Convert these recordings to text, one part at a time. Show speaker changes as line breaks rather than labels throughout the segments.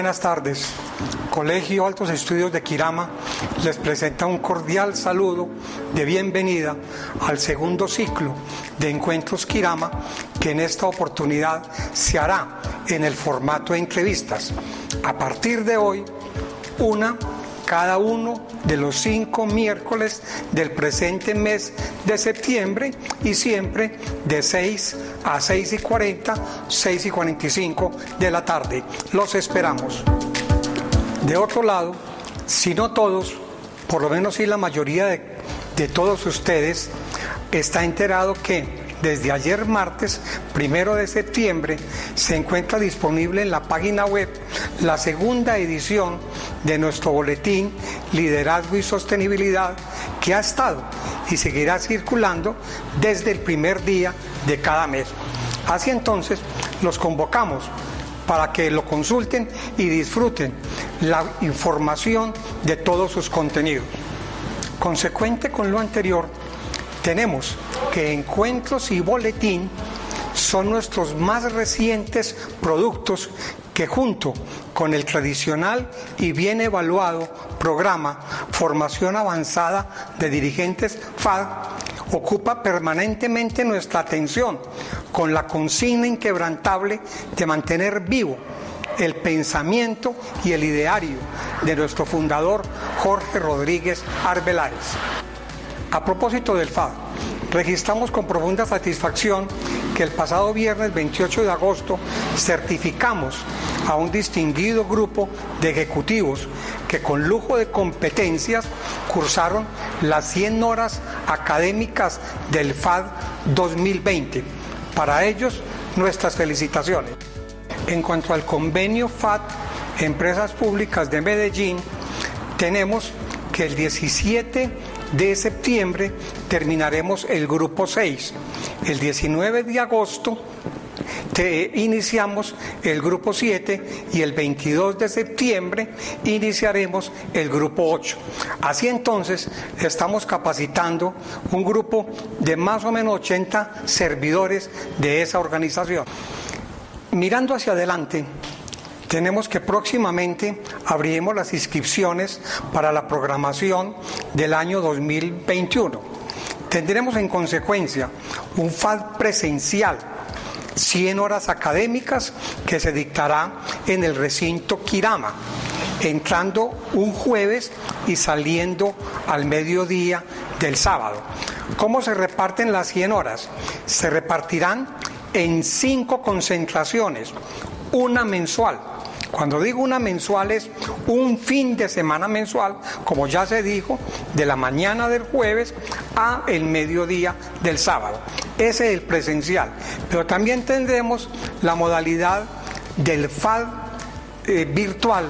Buenas tardes. Colegio Altos Estudios de Quirama les presenta un cordial saludo de bienvenida al segundo ciclo de Encuentros Quirama, que en esta oportunidad se hará en el formato de entrevistas. A partir de hoy, cada uno de los 5 miércoles del presente mes de septiembre y siempre de 6 a 6:40, 6:45 de la tarde. Los esperamos. De otro lado, si no todos, por lo menos sí la mayoría de todos ustedes, está enterado que desde ayer martes 1 de septiembre se encuentra disponible en la página web la segunda edición de nuestro boletín Liderazgo y Sostenibilidad, que ha estado y seguirá circulando desde el primer día de cada mes. Así entonces, los convocamos para que lo consulten y disfruten la información de todos sus contenidos. Consecuente con lo anterior, tenemos que Encuentros y Boletín son nuestros más recientes productos que, junto con el tradicional y bien evaluado programa Formación Avanzada de Dirigentes FAD, ocupa permanentemente nuestra atención con la consigna inquebrantable de mantener vivo el pensamiento y el ideario de nuestro fundador Jorge Rodríguez Arbeláez. A propósito del FAD, registramos con profunda satisfacción que el pasado viernes 28 de agosto certificamos a un distinguido grupo de ejecutivos que con lujo de competencias cursaron las 100 horas académicas del FAD 2020. Para ellos, nuestras felicitaciones. En cuanto al convenio FAD Empresas Públicas de Medellín, tenemos que el 17 de septiembre terminaremos el grupo 6. El 19 de agosto iniciamos el grupo 7 y el 22 de septiembre iniciaremos el grupo 8. Así entonces estamos capacitando un grupo de más o menos 80 servidores de esa organización. Mirando hacia adelante, tenemos que próximamente abriremos las inscripciones para la programación del año 2021. Tendremos en consecuencia un FAD presencial, 100 horas académicas, que se dictará en el recinto Quirama, entrando un jueves y saliendo al mediodía del sábado. ¿Cómo se reparten las 100 horas? Se repartirán en 5 concentraciones, una mensual. Cuando digo una mensual es un fin de semana mensual, como ya se dijo, de la mañana del jueves a el mediodía del sábado. Ese es el presencial. Pero también tendremos la modalidad del FAD virtual,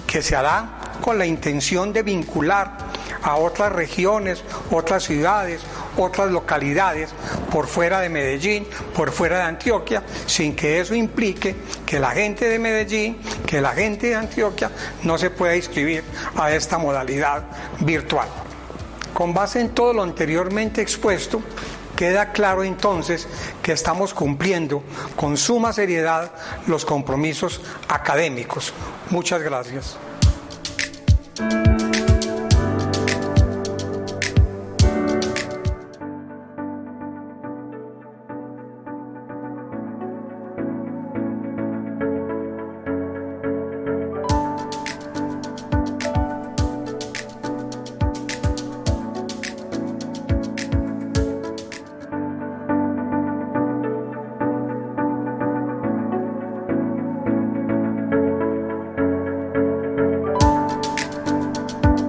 que se hará con la intención de vincular a otras regiones, otras ciudades, otras localidades por fuera de Medellín, por fuera de Antioquia, sin que eso implique que la gente de Medellín, que la gente de Antioquia no se pueda inscribir a esta modalidad virtual. Con base en todo lo anteriormente expuesto, queda claro entonces que estamos cumpliendo con suma seriedad los compromisos académicos. Muchas gracias.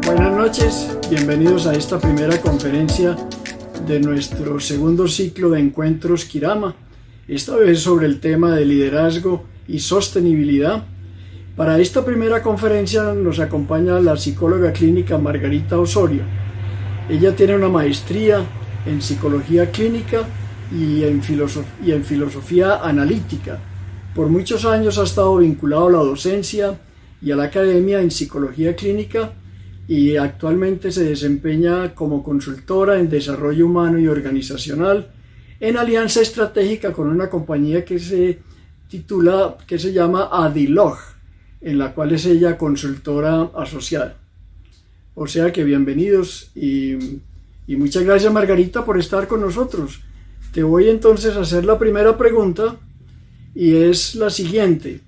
Buenas noches, bienvenidos a esta primera conferencia de nuestro segundo ciclo de Encuentros Quirama, esta vez sobre el tema de liderazgo y sostenibilidad. Para esta primera conferencia nos acompaña la psicóloga clínica Margarita Osorio. Ella tiene una maestría en psicología clínica y en filosofía analítica. Por muchos años ha estado vinculado a la docencia y a la academia en psicología clínica, y actualmente se desempeña como consultora en desarrollo humano y organizacional en alianza estratégica con una compañía que se llama Adilog. en la cual es ella consultora asociada. O sea que bienvenidos y muchas gracias, Margarita, por estar con nosotros. Te voy entonces a hacer la primera pregunta y es la siguiente.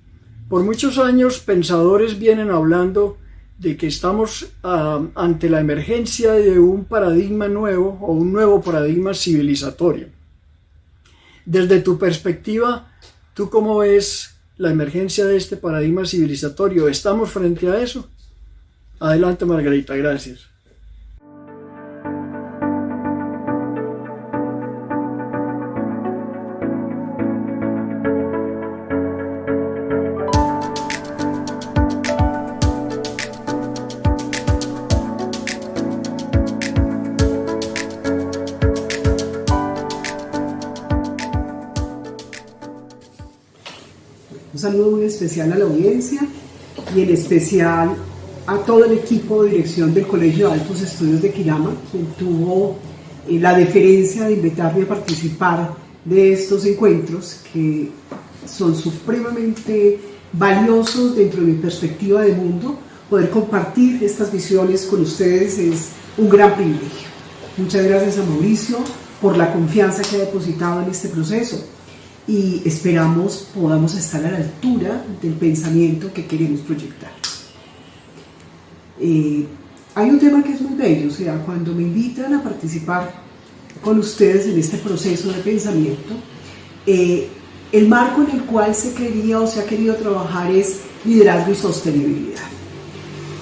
Por muchos años pensadores vienen hablando de que estamos ante la emergencia de un paradigma nuevo o un nuevo paradigma civilizatorio. Desde tu perspectiva, ¿tú cómo ves la emergencia de este paradigma civilizatorio? ¿Estamos frente a eso? Adelante, Margarita, gracias.
Un saludo muy especial a la audiencia y en especial a todo el equipo de dirección del Colegio de Altos Estudios de Quirama, quien tuvo la deferencia de invitarme a participar de estos encuentros que son supremamente valiosos dentro de mi perspectiva de mundo. Poder compartir estas visiones con ustedes es un gran privilegio. Muchas gracias a Mauricio por la confianza que ha depositado en este proceso y esperamos podamos estar a la altura del pensamiento que queremos proyectar. Hay un tema que es muy bello, o sea, cuando me invitan a participar con ustedes en este proceso de pensamiento, el marco en el cual se quería o se ha querido trabajar es liderazgo y sostenibilidad.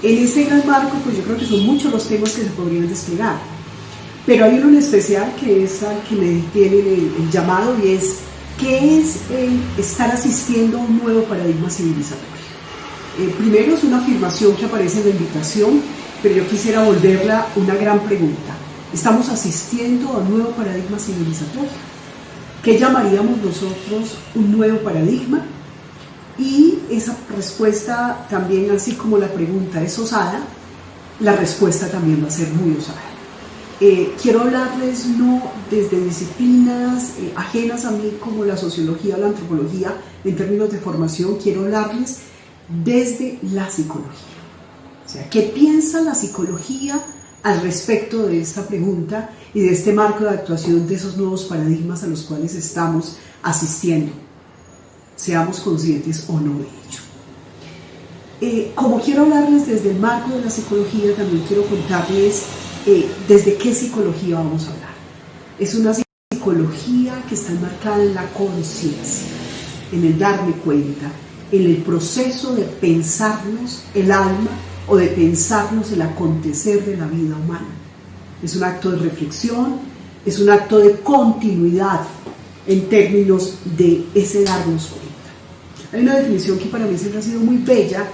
En ese gran marco, pues yo creo que son muchos los temas que se podrían desplegar, pero hay uno en especial que es al que me tiene el llamado y es ¿qué es el estar asistiendo a un nuevo paradigma civilizatorio? Primero es una afirmación que aparece en la invitación, pero yo quisiera volverla una gran pregunta. ¿Estamos asistiendo a un nuevo paradigma civilizatorio? ¿Qué llamaríamos nosotros un nuevo paradigma? Y esa respuesta también, así como la pregunta es osada, la respuesta también va a ser muy osada. Quiero hablarles no desde disciplinas ajenas a mí como la sociología o la antropología en términos de formación, quiero hablarles desde la psicología. O sea, ¿qué piensa la psicología al respecto de esta pregunta y de este marco de actuación de esos nuevos paradigmas a los cuales estamos asistiendo? Seamos conscientes o no de ello. Como quiero hablarles desde el marco de la psicología, también quiero contarles desde qué psicología vamos a hablar. Es una psicología que está enmarcada en la conciencia, en el darme cuenta, en el proceso de pensarnos el alma o de pensarnos el acontecer de la vida humana. Es un acto de reflexión, es un acto de continuidad en términos de ese darnos cuenta. Hay una definición que para mí siempre ha sido muy bella,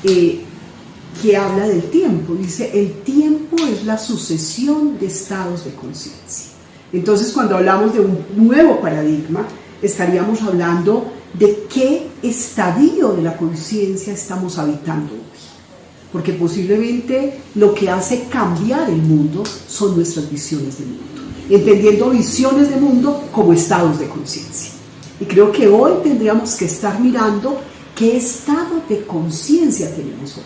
que habla del tiempo. Dice, el tiempo es la sucesión de estados de conciencia. Entonces, cuando hablamos de un nuevo paradigma, estaríamos hablando de qué estadio de la conciencia estamos habitando hoy. Porque posiblemente lo que hace cambiar el mundo son nuestras visiones de mundo, entendiendo visiones de mundo como estados de conciencia. Y creo que hoy tendríamos que estar mirando qué estado de conciencia tenemos hoy,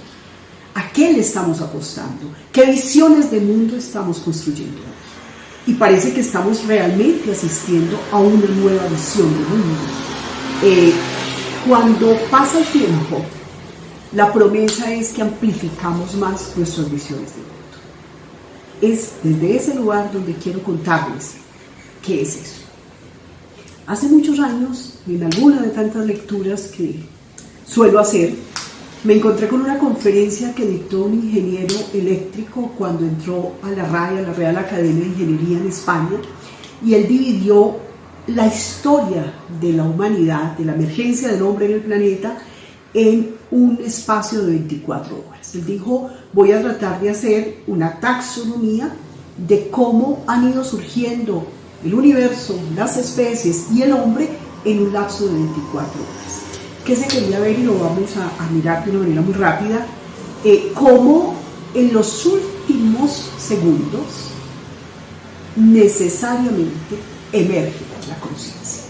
a qué le estamos apostando, qué visiones de mundo estamos construyendo hoy. Y parece que estamos realmente asistiendo a una nueva visión de mundo. Cuando pasa el tiempo, la promesa es que amplificamos más nuestras visiones de mundo. Es desde ese lugar donde quiero contarles qué es eso. Hace muchos años, en alguna de tantas lecturas que suelo hacer, me encontré con una conferencia que dictó un ingeniero eléctrico cuando entró a la RAE, a la Real Academia de Ingeniería en España, y él dividió la historia de la humanidad, de la emergencia del hombre en el planeta, en un espacio de 24 horas. Él dijo, voy a tratar de hacer una taxonomía de cómo han ido surgiendo el universo, las especies y el hombre en un lapso de 24 horas. ¿Qué se quería ver? Y lo vamos a mirar de una manera muy rápida. Cómo en los últimos segundos necesariamente emerge la conciencia.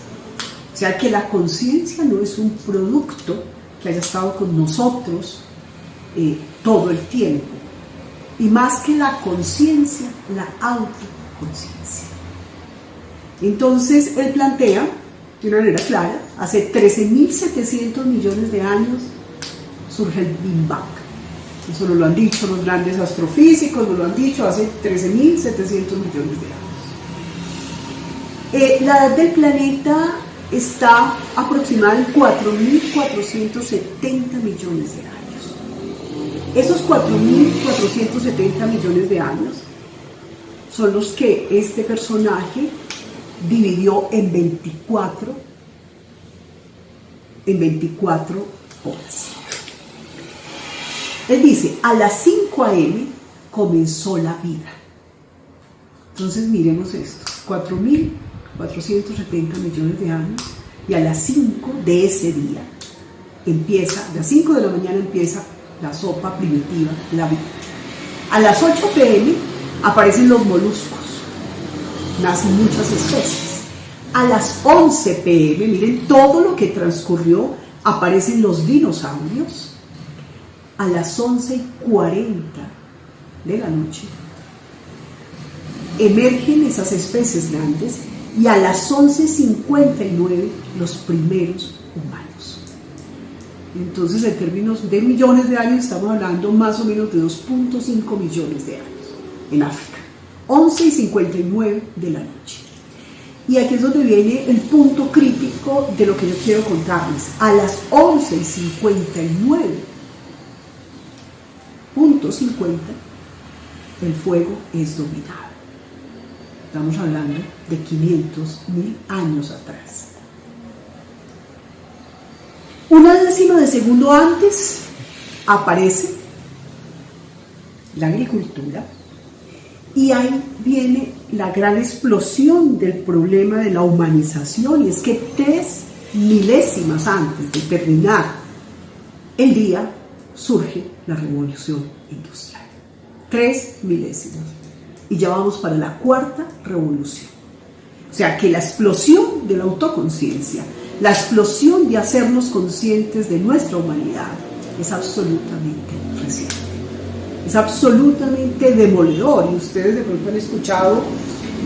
O sea que la conciencia no es un producto que haya estado con nosotros todo el tiempo. Y más que la conciencia, la autoconciencia. Entonces él plantea de una manera clara, hace 13.700 millones de años surge el Big Bang. Eso nos lo han dicho los grandes astrofísicos, nos lo han dicho hace 13.700 millones de años. La edad del planeta está aproximada en 4.470 millones de años. Esos 4.470 millones de años son los que este personaje dividió en 24 horas. Él dice, a las 5 a.m. comenzó la vida. Entonces miremos esto, 4.470 millones de años, y a las 5 de ese día empieza, a las 5 de la mañana empieza la sopa primitiva, la vida. A las 8 p.m. aparecen los moluscos, nacen muchas especies. A las 11 p.m., miren todo lo que transcurrió, aparecen los dinosaurios. A las 11:40 de la noche emergen esas especies grandes, y a las 11:59 los primeros humanos. Entonces, en términos de millones de años, estamos hablando más o menos de 2.5 millones de años en África. 11:59 de la noche. Y aquí es donde viene el punto crítico de lo que yo quiero contarles. A las 11:59 .50, el fuego es dominado. Estamos hablando de 500.000 años atrás. Una décima de segundo antes aparece la agricultura, y ahí viene la gran explosión del problema de la humanización, y es que 3 milésimas antes de terminar el día surge la revolución industrial. 3 milésimas. Y ya vamos para la 4ª revolución. O sea que la explosión de la autoconciencia, la explosión de hacernos conscientes de nuestra humanidad, es absolutamente reciente. Es absolutamente demoledor. Y ustedes de pronto han escuchado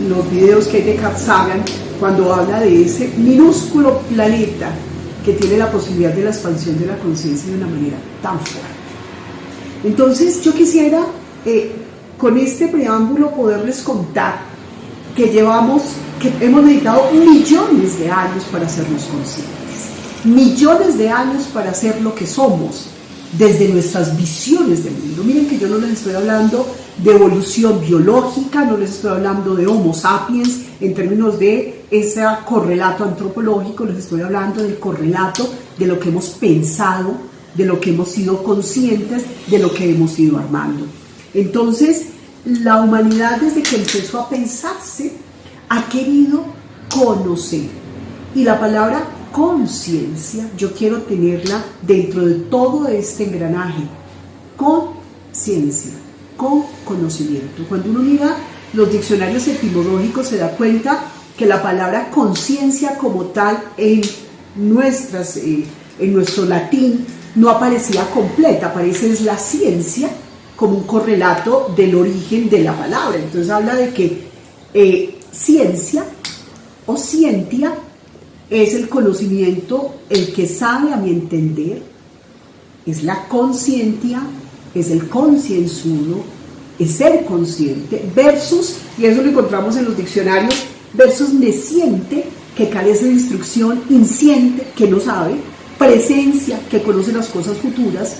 los videos que hay de Carl Sagan cuando habla de ese minúsculo planeta que tiene la posibilidad de la expansión de la conciencia de una manera tan fuerte. Entonces yo quisiera con este preámbulo poderles contar que hemos dedicado millones de años para hacernos conscientes, millones de años para ser lo que somos desde nuestras visiones del mundo. Miren que yo no les estoy hablando de evolución biológica, no les estoy hablando de Homo sapiens en términos de ese correlato antropológico, les estoy hablando del correlato de lo que hemos pensado, de lo que hemos sido conscientes, de lo que hemos ido armando. Entonces, la humanidad, desde que empezó a pensarse, ha querido conocer. Y la palabra conciencia, yo quiero tenerla dentro de todo este engranaje. Conciencia, con conocimiento. Cuando uno mira los diccionarios etimológicos, se da cuenta que la palabra conciencia como tal en nuestro latín no aparecía completa, aparece es la ciencia como un correlato del origen de la palabra. Entonces habla de que ciencia o scientia es el conocimiento, el que sabe, a mi entender, es la conscientia, es el concienzudo, es ser consciente, versus, y eso lo encontramos en los diccionarios, versus nesciente, que carece de instrucción, insciente, que no sabe, presencia, que conoce las cosas futuras.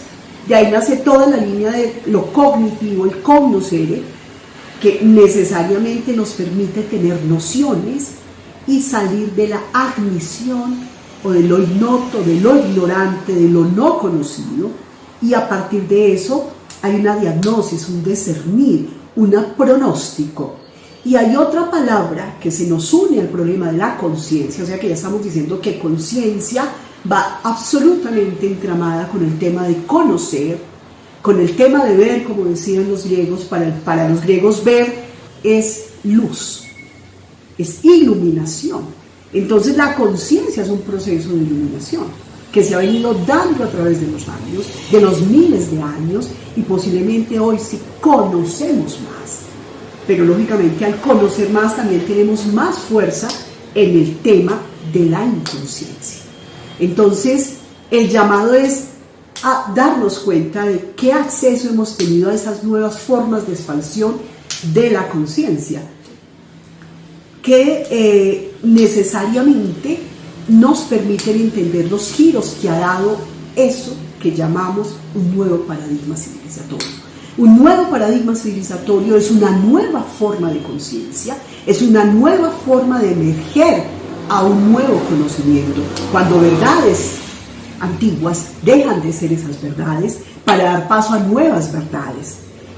De ahí nace toda la línea de lo cognitivo, el cognoscere, que necesariamente nos permite tener nociones y salir de la admisión o de lo ignoto, de lo ignorante, de lo no conocido, y a partir de eso hay una diagnosis, un discernir, un pronóstico. Y hay otra palabra que se nos une al problema de la conciencia, o sea que ya estamos diciendo que conciencia va absolutamente entramada con el tema de conocer, con el tema de ver, como decían los griegos. Para los griegos ver es luz, es iluminación. Entonces la conciencia es un proceso de iluminación que se ha venido dando a través de los años, de los miles de años, y posiblemente hoy sí conocemos más. Pero lógicamente al conocer más también tenemos más fuerza en el tema de la inconsciencia. Entonces, el llamado es a darnos cuenta de qué acceso hemos tenido a esas nuevas formas de expansión de la conciencia, que necesariamente nos permiten entender los giros que ha dado eso que llamamos un nuevo paradigma civilizatorio. Un nuevo paradigma civilizatorio es una nueva forma de conciencia, es una nueva forma de emerger a un nuevo conocimiento, cuando verdades antiguas dejan de ser esas verdades para dar paso a nuevas verdades.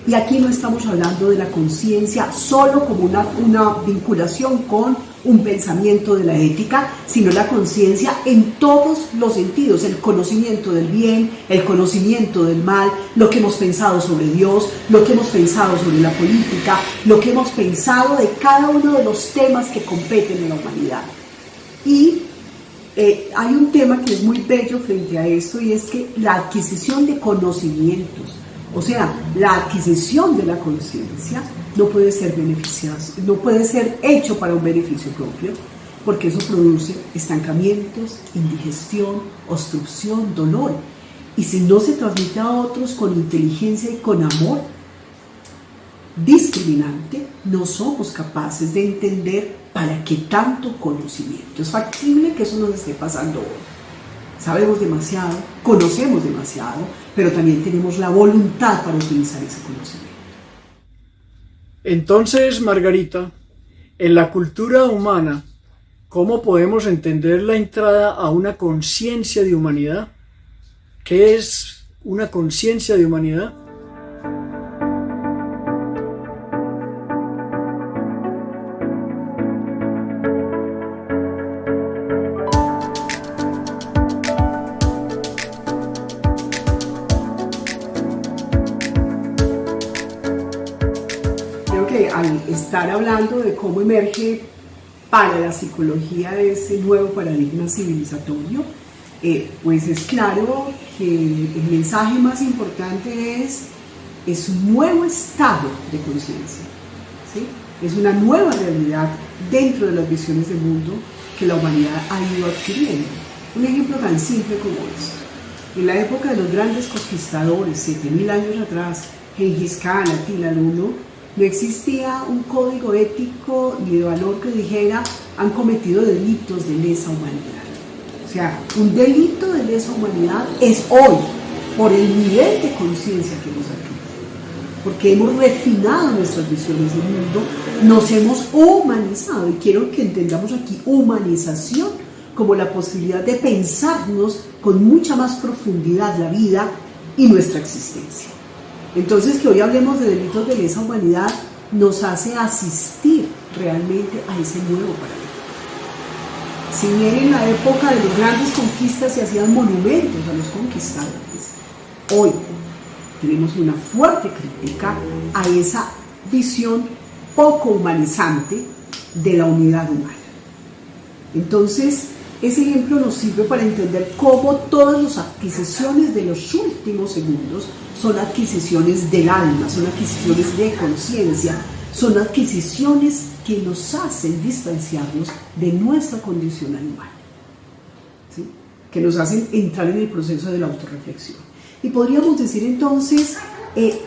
Y aquí no estamos hablando de la conciencia solo como una vinculación con un pensamiento de la ética, sino la conciencia en todos los sentidos, el conocimiento del bien, el conocimiento del mal, lo que hemos pensado sobre Dios, lo que hemos pensado sobre la política, lo que hemos pensado de cada uno de los temas que competen en la humanidad. Y hay un tema que es muy bello frente a esto, y es que la adquisición de conocimientos, o sea, la adquisición de la conciencia, no puede ser no puede ser hecho para un beneficio propio, porque eso produce estancamientos, indigestión, obstrucción, dolor. Y si no se transmite a otros con inteligencia y con amor discriminante, no somos capaces de entender para qué tanto conocimiento. Es factible que eso nos esté pasando hoy. Sabemos demasiado, conocemos demasiado, pero también tenemos la voluntad para utilizar ese conocimiento.
Entonces, Margarita, en la cultura humana, ¿cómo podemos entender la entrada a una conciencia de humanidad? ¿Qué es una conciencia de humanidad?
Al estar hablando de cómo emerge para la psicología ese nuevo paradigma civilizatorio, pues es claro que el mensaje más importante es un nuevo estado de conciencia, ¿sí? Es una nueva realidad dentro de las visiones del mundo que la humanidad ha ido adquiriendo. Un ejemplo tan simple como esto: en la época de los grandes conquistadores, 7000 años atrás, Gengis Khan, Atila el Huno, no existía un código ético ni de valor que dijera han cometido delitos de lesa humanidad. O sea, un delito de lesa humanidad es hoy, por el nivel de conciencia que hemos adquirido, porque hemos refinado nuestras visiones del mundo, nos hemos humanizado, y quiero que entendamos aquí humanización como la posibilidad de pensarnos con mucha más profundidad la vida y nuestra existencia. Entonces, que hoy hablemos de delitos de lesa humanidad nos hace asistir realmente a ese nuevo paradigma. Si bien en la época de las grandes conquistas se hacían monumentos a los conquistadores, hoy tenemos una fuerte crítica a esa visión poco humanizante de la unidad humana. Entonces, ese ejemplo nos sirve para entender cómo todas las adquisiciones de los últimos segundos son adquisiciones del alma, son adquisiciones de conciencia, son adquisiciones que nos hacen distanciarnos de nuestra condición animal, ¿sí? Que nos hacen entrar en el proceso de la autorreflexión. Y podríamos decir entonces,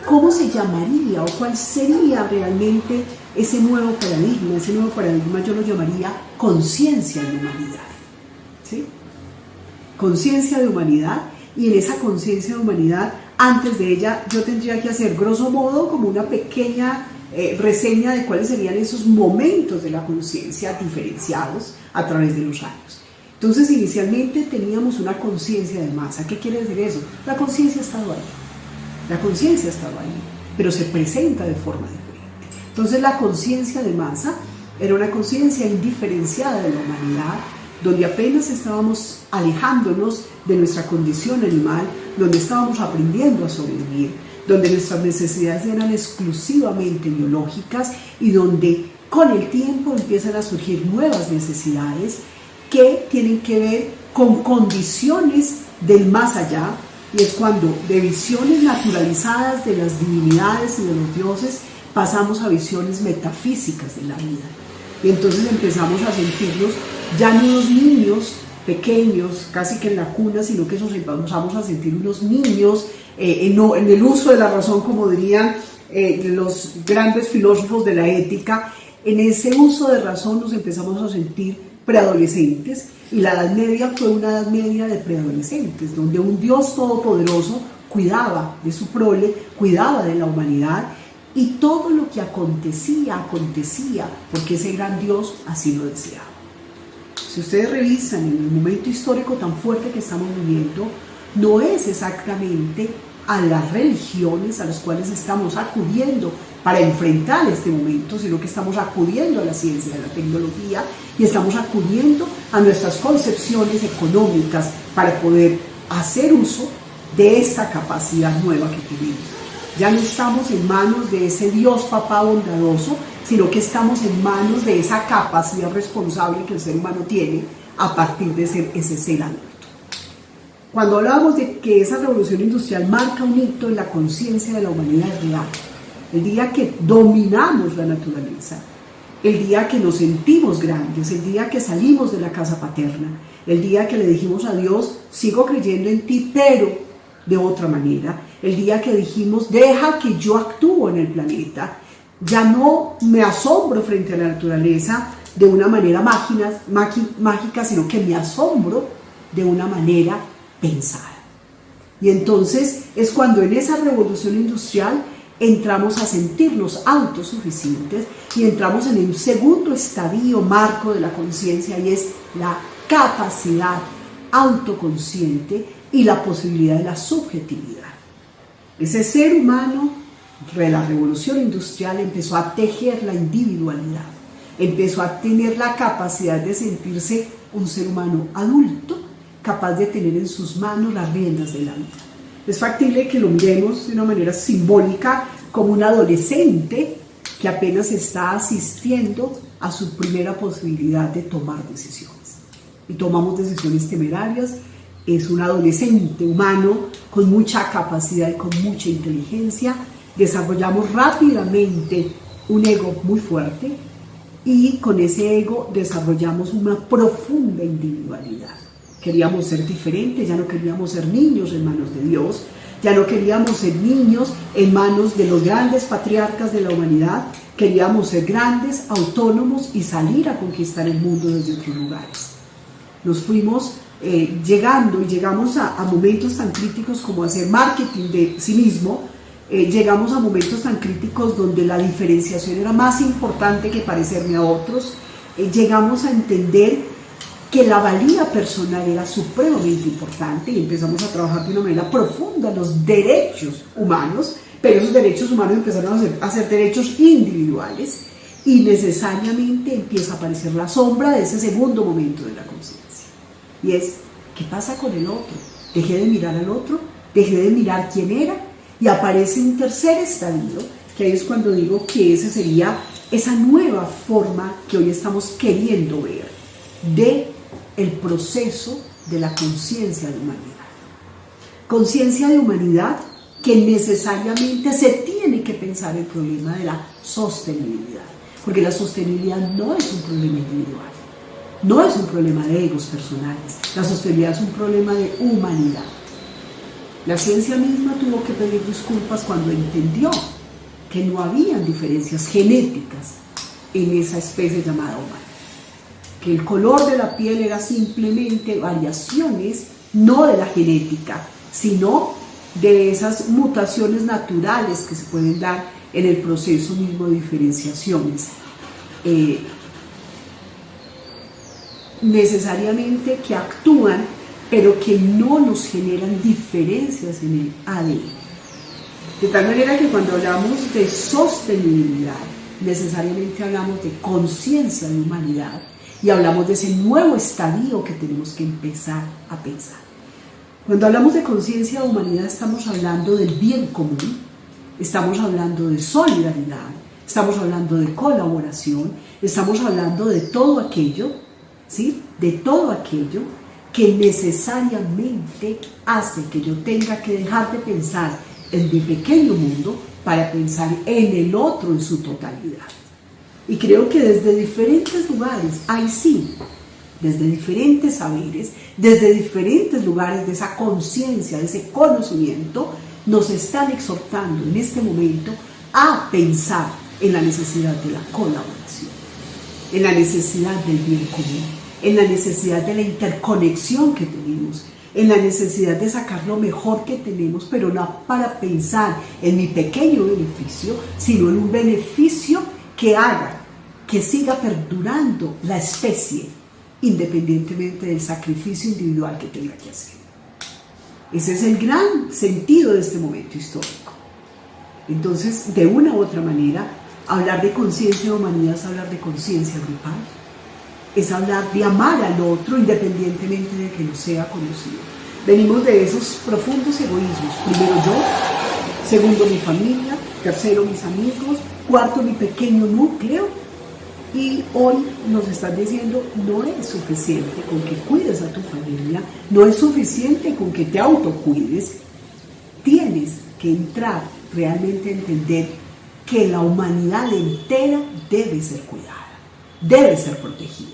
¿cómo se llamaría o cuál sería realmente ese nuevo paradigma? Ese nuevo paradigma yo lo llamaría conciencia de humanidad, ¿sí? Conciencia de humanidad, y en esa conciencia de humanidad, antes de ella, yo tendría que hacer grosso modo como una pequeña reseña de cuáles serían esos momentos de la conciencia diferenciados a través de los años. Entonces, inicialmente teníamos una conciencia de masa. ¿Qué quiere decir eso? La conciencia ha estado ahí. La conciencia ha estado ahí, pero se presenta de forma diferente. Entonces, la conciencia de masa era una conciencia indiferenciada de la humanidad, donde apenas estábamos alejándonos de nuestra condición animal, donde estábamos aprendiendo a sobrevivir, donde nuestras necesidades eran exclusivamente biológicas y donde con el tiempo empiezan a surgir nuevas necesidades que tienen que ver con condiciones del más allá, y es cuando de visiones naturalizadas de las divinidades y de los dioses pasamos a visiones metafísicas de la vida. Y entonces empezamos a sentirnos ya no unos niños pequeños, casi que en la cuna, sino que nos empezamos a sentir unos niños en el uso de la razón, como dirían los grandes filósofos de la ética. En ese uso de razón nos empezamos a sentir preadolescentes, y la Edad Media fue una Edad Media de preadolescentes, donde un Dios todopoderoso cuidaba de su prole, cuidaba de la humanidad, y todo lo que acontecía, porque ese gran Dios así lo deseaba. Si ustedes revisan en el momento histórico tan fuerte que estamos viviendo, no es exactamente a las religiones a las cuales estamos acudiendo para enfrentar este momento, sino que estamos acudiendo a la ciencia, a la tecnología, y estamos acudiendo a nuestras concepciones económicas para poder hacer uso de esta capacidad nueva que tenemos. Ya no estamos en manos de ese Dios papá bondadoso, sino que estamos en manos de esa capacidad responsable que el ser humano tiene a partir de ser ese ser adulto. Cuando hablábamos de que esa revolución industrial marca un hito en la conciencia de la humanidad real, el día que dominamos la naturaleza, el día que nos sentimos grandes, el día que salimos de la casa paterna, el día que le dijimos a Dios, sigo creyendo en ti, pero de otra manera, el día que dijimos, deja que yo actúe en el planeta, ya no me asombro frente a la naturaleza de una manera mágica, sino que me asombro de una manera pensada. Y entonces es cuando en esa revolución industrial entramos a sentirnos autosuficientes y entramos en el segundo estadio marco de la conciencia, y es la capacidad autoconsciente y la posibilidad de la subjetividad. Ese ser humano de la revolución industrial empezó a tejer la individualidad, empezó a tener la capacidad de sentirse un ser humano adulto, capaz de tener en sus manos las riendas de la vida. Es factible que lo miremos de una manera simbólica como un adolescente que apenas está asistiendo a su primera posibilidad de tomar decisiones. Y tomamos decisiones temerarias. Es un adolescente humano con mucha capacidad y con mucha inteligencia. Desarrollamos rápidamente un ego muy fuerte, y con ese ego desarrollamos una profunda individualidad. Queríamos ser diferentes, ya no queríamos ser niños en manos de Dios, ya no queríamos ser niños en manos de los grandes patriarcas de la humanidad, queríamos ser grandes, autónomos y salir a conquistar el mundo desde otros lugares. Nos fuimos llegamos a momentos tan críticos como hacer marketing de sí mismo, llegamos a momentos tan críticos donde la diferenciación era más importante que parecerme a otros, llegamos a entender que la valía personal era supremamente importante, y empezamos a trabajar de una manera profunda los derechos humanos, pero esos derechos humanos empezaron a ser derechos individuales, y necesariamente empieza a aparecer la sombra de ese segundo momento de la conciencia. Y es, ¿qué pasa con el otro? Dejé de mirar al otro, dejé de mirar quién era, y aparece un tercer estadio, que ahí es cuando digo que ese sería esa nueva forma que hoy estamos queriendo ver de el proceso de la conciencia de humanidad. Conciencia de humanidad que necesariamente se tiene que pensar el problema de la sostenibilidad, porque la sostenibilidad no es un problema individual, no es un problema de egos personales, la sostenibilidad es un problema de humanidad. La ciencia misma tuvo que pedir disculpas cuando entendió que no habían diferencias genéticas en esa especie llamada humana, que el color de la piel era simplemente variaciones no de la genética, sino de esas mutaciones naturales que se pueden dar en el proceso mismo de diferenciaciones, necesariamente que actúan, pero que no nos generan diferencias en el ADN. De tal manera que cuando hablamos de sostenibilidad, necesariamente hablamos de conciencia de humanidad, y hablamos de ese nuevo estadio que tenemos que empezar a pensar. Cuando hablamos de conciencia de humanidad, estamos hablando del bien común, estamos hablando de solidaridad, estamos hablando de colaboración, estamos hablando de todo aquello, ¿sí? De todo aquello que necesariamente hace que yo tenga que dejar de pensar en mi pequeño mundo para pensar en el otro en su totalidad. Y creo que desde diferentes lugares, ahí sí, desde diferentes saberes, desde diferentes lugares de esa conciencia, de ese conocimiento, nos están exhortando en este momento a pensar en la necesidad de la colaboración, en la necesidad del bien común, en la necesidad de la interconexión que tenemos, en la necesidad de sacar lo mejor que tenemos, pero no para pensar en mi pequeño beneficio, sino en un beneficio que haga que siga perdurando la especie, independientemente del sacrificio individual que tenga que hacer. Ese es el gran sentido de este momento histórico. Entonces, de una u otra manera, hablar de conciencia de humanidad es hablar de conciencia grupal, es hablar de amar al otro independientemente de que no sea conocido. Venimos de esos profundos egoísmos. Primero yo, segundo mi familia, tercero mis amigos, cuarto mi pequeño núcleo. Y hoy nos están diciendo, no es suficiente con que cuides a tu familia, no es suficiente con que te autocuides, tienes que entrar realmente a entender que la humanidad entera debe ser cuidada, debe ser protegida.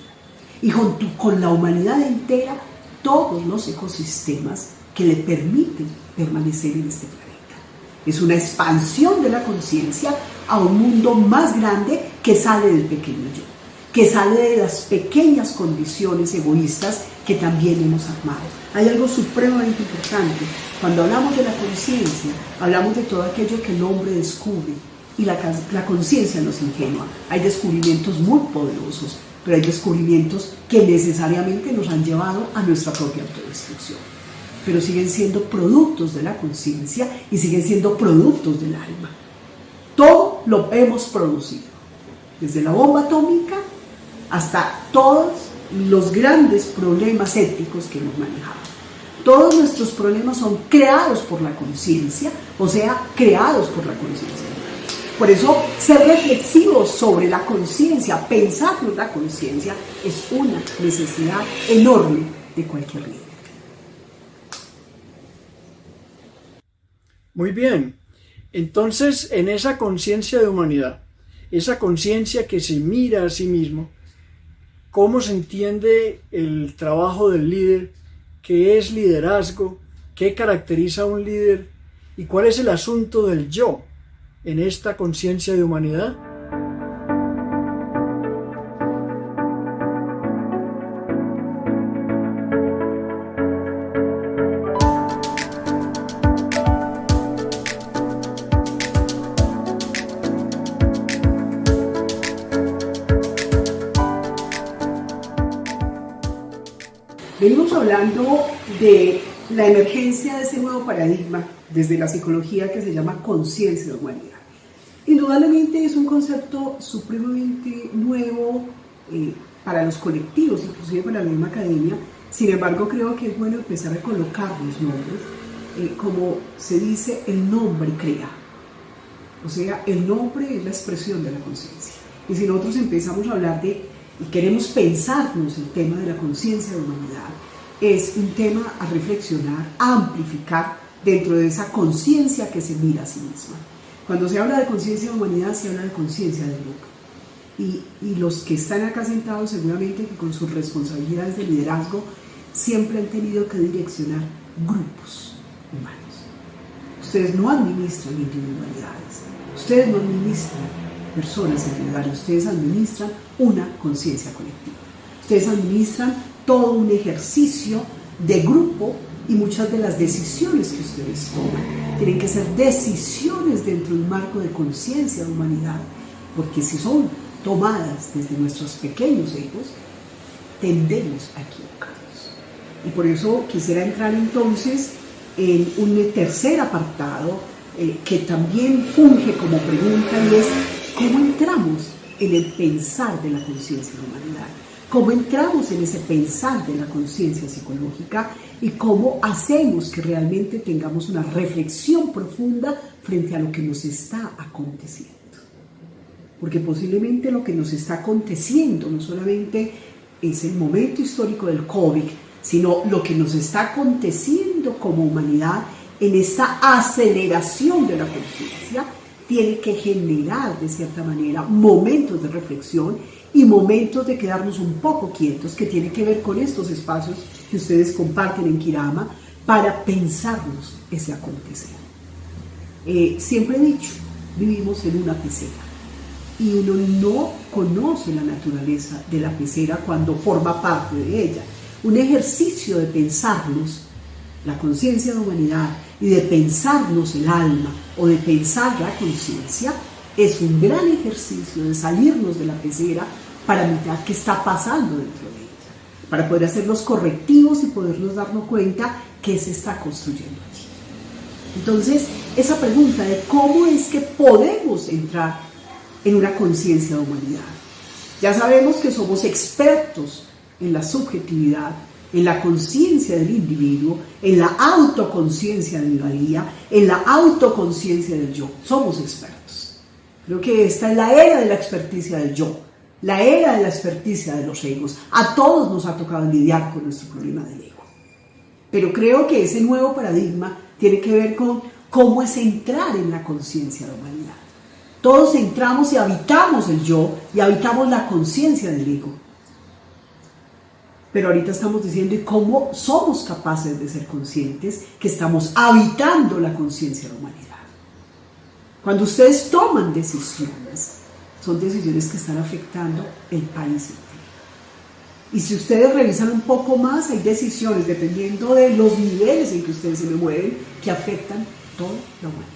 Y con la humanidad entera, todos los ecosistemas que le permiten permanecer en este planeta. Es una expansión de la conciencia a un mundo más grande que sale del pequeño yo, que sale de las pequeñas condiciones egoístas que también hemos armado. Hay algo supremamente importante. Cuando hablamos de la conciencia, hablamos de todo aquello que el hombre descubre, y la conciencia no es ingenua. Hay descubrimientos muy poderosos, pero hay descubrimientos que necesariamente nos han llevado a nuestra propia autodestrucción. Pero siguen siendo productos de la conciencia y siguen siendo productos del alma. Todo lo hemos producido, desde la bomba atómica hasta todos los grandes problemas éticos que hemos manejado. Todos nuestros problemas son creados por la conciencia, o sea, creados por la conciencia. Por eso, ser reflexivos sobre la conciencia, pensar en la conciencia, es una necesidad enorme de cualquier líder.
Muy bien. Entonces, en esa conciencia de humanidad, esa conciencia que se mira a sí mismo, ¿cómo se entiende el trabajo del líder? ¿Qué es liderazgo? ¿Qué caracteriza a un líder? ¿Y cuál es el asunto del yo en esta conciencia de humanidad?
Venimos hablando de la emergencia de ese nuevo paradigma desde la psicología que se llama conciencia de humanidad. Indudablemente es un concepto supremamente nuevo para los colectivos, inclusive para la misma academia. Sin embargo, creo que es bueno empezar a colocar los nombres. Como se dice, el nombre crea. O sea, el nombre es la expresión de la conciencia. Y si nosotros empezamos a hablar y queremos pensarnos el tema de la conciencia de humanidad, es un tema a reflexionar, a amplificar dentro de esa conciencia que se mira a sí misma. Cuando se habla de conciencia de humanidad, se habla de conciencia del grupo. Y los que están acá sentados seguramente que con sus responsabilidades de liderazgo siempre han tenido que direccionar grupos humanos. Ustedes no administran individualidades, ustedes no administran personas individuales, ustedes administran una conciencia colectiva. Ustedes administran todo un ejercicio de grupo y muchas de las decisiones que ustedes toman tienen que ser decisiones dentro de un marco de conciencia de humanidad, porque si son tomadas desde nuestros pequeños egos, tendemos a equivocarnos. Y por eso quisiera entrar entonces en un tercer apartado que también funge como pregunta, y es ¿cómo entramos en el pensar de la conciencia de la humanidad? ¿Cómo entramos en ese pensar de la conciencia psicológica? ¿Y cómo hacemos que realmente tengamos una reflexión profunda frente a lo que nos está aconteciendo? Porque posiblemente lo que nos está aconteciendo no solamente es el momento histórico del COVID, sino lo que nos está aconteciendo como humanidad en esta aceleración de la conciencia tiene que generar de cierta manera momentos de reflexión y momentos de quedarnos un poco quietos, que tiene que ver con estos espacios que ustedes comparten en Kirama para pensarnos ese acontecer. Siempre he dicho, vivimos en una pecera y uno no conoce la naturaleza de la pecera cuando forma parte de ella. Un ejercicio de pensarnos la conciencia de humanidad y de pensarnos el alma o de pensar la conciencia es un gran ejercicio de salirnos de la pecera para mirar qué está pasando dentro de ella, para poder hacer los correctivos y podernos darnos cuenta qué se está construyendo allí. Entonces, esa pregunta de cómo es que podemos entrar en una conciencia de humanidad. Ya sabemos que somos expertos en la subjetividad, en la conciencia del individuo, en la autoconciencia de mi valía, en la autoconciencia del yo. Somos expertos. Creo que esta es la era de la experticia del yo, la era de la experticia de los egos. A todos nos ha tocado lidiar con nuestro problema del ego. Pero creo que ese nuevo paradigma tiene que ver con cómo es entrar en la conciencia de la humanidad. Todos entramos y habitamos el yo y habitamos la conciencia del ego. Pero ahorita estamos diciendo ¿y cómo somos capaces de ser conscientes que estamos habitando la conciencia de la humanidad? Cuando ustedes toman decisiones, son decisiones que están afectando el país entero. Y si ustedes revisan un poco más, hay decisiones, dependiendo de los niveles en que ustedes se mueven, que afectan toda la humanidad.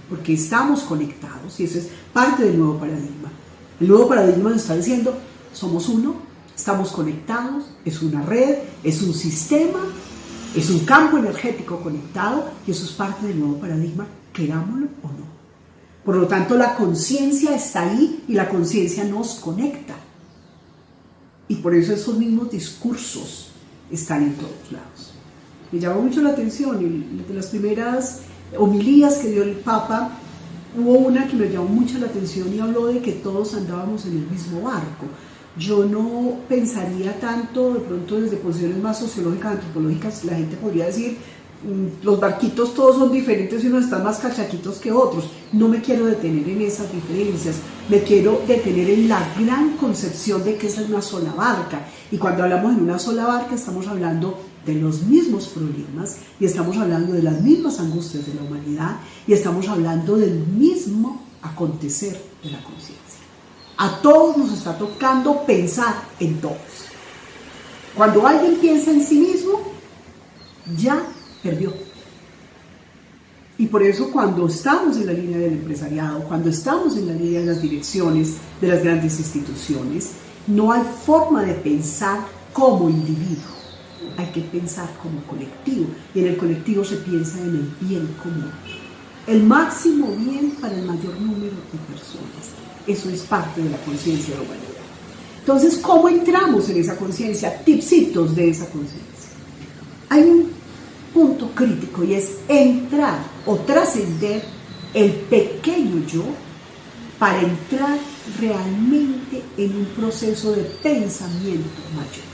Porque estamos conectados y eso es parte del nuevo paradigma. El nuevo paradigma nos está diciendo, somos uno, estamos conectados, es una red, es un sistema, es un campo energético conectado y eso es parte del nuevo paradigma, querámoslo o no. Por lo tanto, la conciencia está ahí y la conciencia nos conecta. Y por eso esos mismos discursos están en todos lados. Me llamó mucho la atención, y de las primeras homilías que dio el Papa, hubo una que me llamó mucho la atención y habló de que todos andábamos en el mismo barco. Yo no pensaría tanto, de pronto desde posiciones más sociológicas, antropológicas, la gente podría decir, los barquitos todos son diferentes y unos están más cachaquitos que otros. No me quiero detener en esas diferencias, me quiero detener en la gran concepción de que es una sola barca. Y cuando hablamos de una sola barca estamos hablando de los mismos problemas y estamos hablando de las mismas angustias de la humanidad y estamos hablando del mismo acontecer de la conciencia. A todos nos está tocando pensar en todos. Cuando alguien piensa en sí mismo, ya perdió. Y por eso cuando estamos en la línea del empresariado, cuando estamos en la línea de las direcciones de las grandes instituciones, no hay forma de pensar como individuo, hay que pensar como colectivo, y en el colectivo se piensa en el bien común, el máximo bien para el mayor número de personas. Eso es parte de la conciencia de la humanidad. Entonces, ¿cómo entramos en esa conciencia? Tipsitos de esa conciencia. Hay un punto crítico y es entrar o trascender el pequeño yo para entrar realmente en un proceso de pensamiento mayor.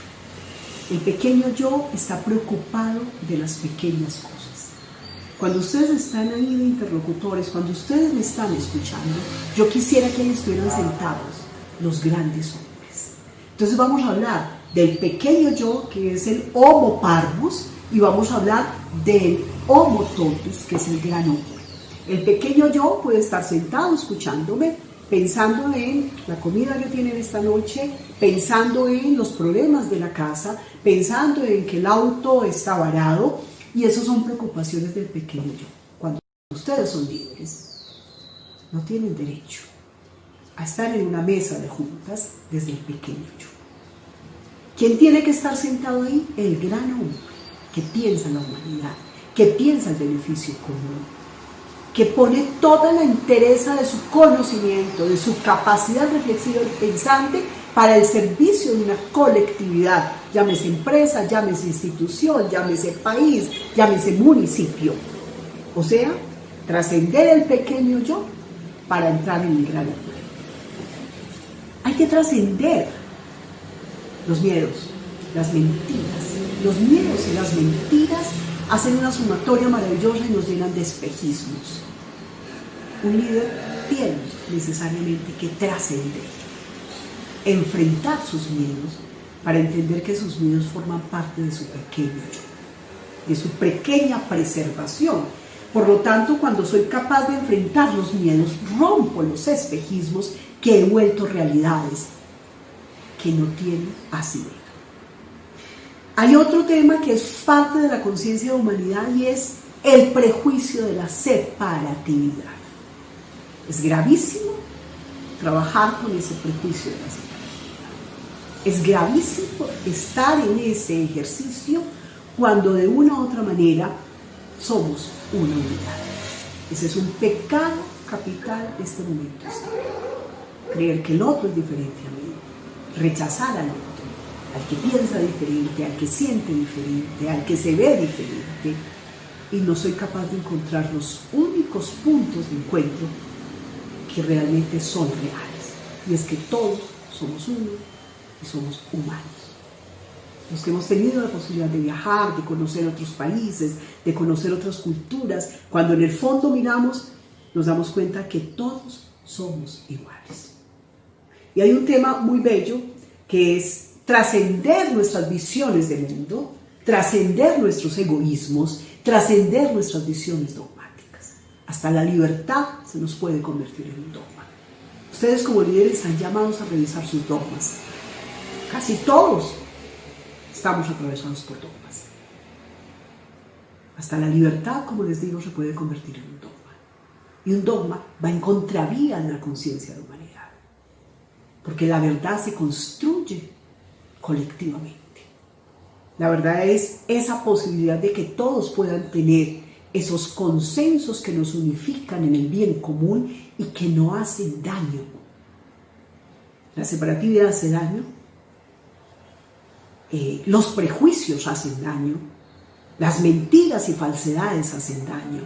El pequeño yo está preocupado de las pequeñas cosas. Cuando ustedes están ahí de interlocutores, cuando ustedes me están escuchando, yo quisiera que ahí estuvieran sentados los grandes hombres. Entonces vamos a hablar del pequeño yo, que es el Homo Parvus, y vamos a hablar del Homo Totus, que es el gran hombre. El pequeño yo puede estar sentado escuchándome, pensando en la comida que tienen esta noche, pensando en los problemas de la casa, pensando en que el auto está varado, y esas son preocupaciones del pequeño yo. Cuando ustedes son líderes, no tienen derecho a estar en una mesa de juntas desde el pequeño yo. ¿Quién tiene que estar sentado ahí? El gran hombre, que piensa en la humanidad, que piensa el beneficio común, que pone toda la entereza de su conocimiento, de su capacidad reflexiva y pensante para el servicio de una colectividad, llámese empresa, llámese institución, llámese país, llámese municipio. O sea, trascender el pequeño yo para entrar en el gran hombre. Hay que trascender los miedos, las mentiras, Los miedos y las mentiras hacen una sumatoria maravillosa y nos llenan de espejismos. Un líder tiene necesariamente que trascender, enfrentar sus miedos para entender que sus miedos forman parte de su pequeña preservación. Por lo tanto, cuando soy capaz de enfrentar los miedos, rompo los espejismos que he vuelto realidades que no tienen asidero. Hay otro tema que es parte de la conciencia de humanidad y es el prejuicio de la separatividad. Es gravísimo trabajar con ese prejuicio de la separatividad. Es gravísimo estar en ese ejercicio cuando de una u otra manera somos una unidad. Ese es un pecado capital de este momento histórico. Creer que el otro es diferente a mí, rechazar al otro, al que piensa diferente, al que siente diferente, al que se ve diferente, y no soy capaz de encontrar los únicos puntos de encuentro que realmente son reales, y es que todos somos uno y somos humanos. Los que hemos tenido la posibilidad de viajar, de conocer otros países, de conocer otras culturas, cuando en el fondo miramos, nos damos cuenta que todos somos iguales. Y hay un tema muy bello que es trascender nuestras visiones del mundo, trascender nuestros egoísmos, trascender nuestras visiones dogmáticas. Hasta la libertad se nos puede convertir en un dogma. Ustedes como líderes están llamados a revisar sus dogmas. Casi todos estamos atravesados por dogmas. Hasta la libertad, como les digo, se puede convertir en un dogma. Y un dogma va en contravía de la conciencia de humanidad. Porque la verdad se construye colectivamente. La verdad es esa posibilidad de que todos puedan tener esos consensos que nos unifican en el bien común y que no hacen daño. La separatividad hace daño. Los prejuicios hacen daño, las mentiras y falsedades hacen daño,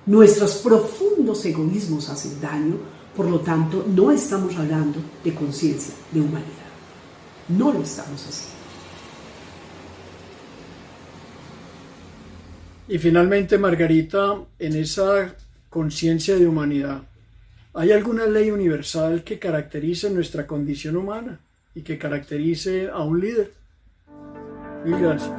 nuestros profundos egoísmos hacen daño, por lo tanto no estamos hablando de conciencia de humanidad, no lo estamos haciendo.
Y finalmente, Margarita, en esa conciencia de humanidad, ¿hay alguna ley universal que caracterice nuestra condición humana y que caracterice a un líder? Mil gracias.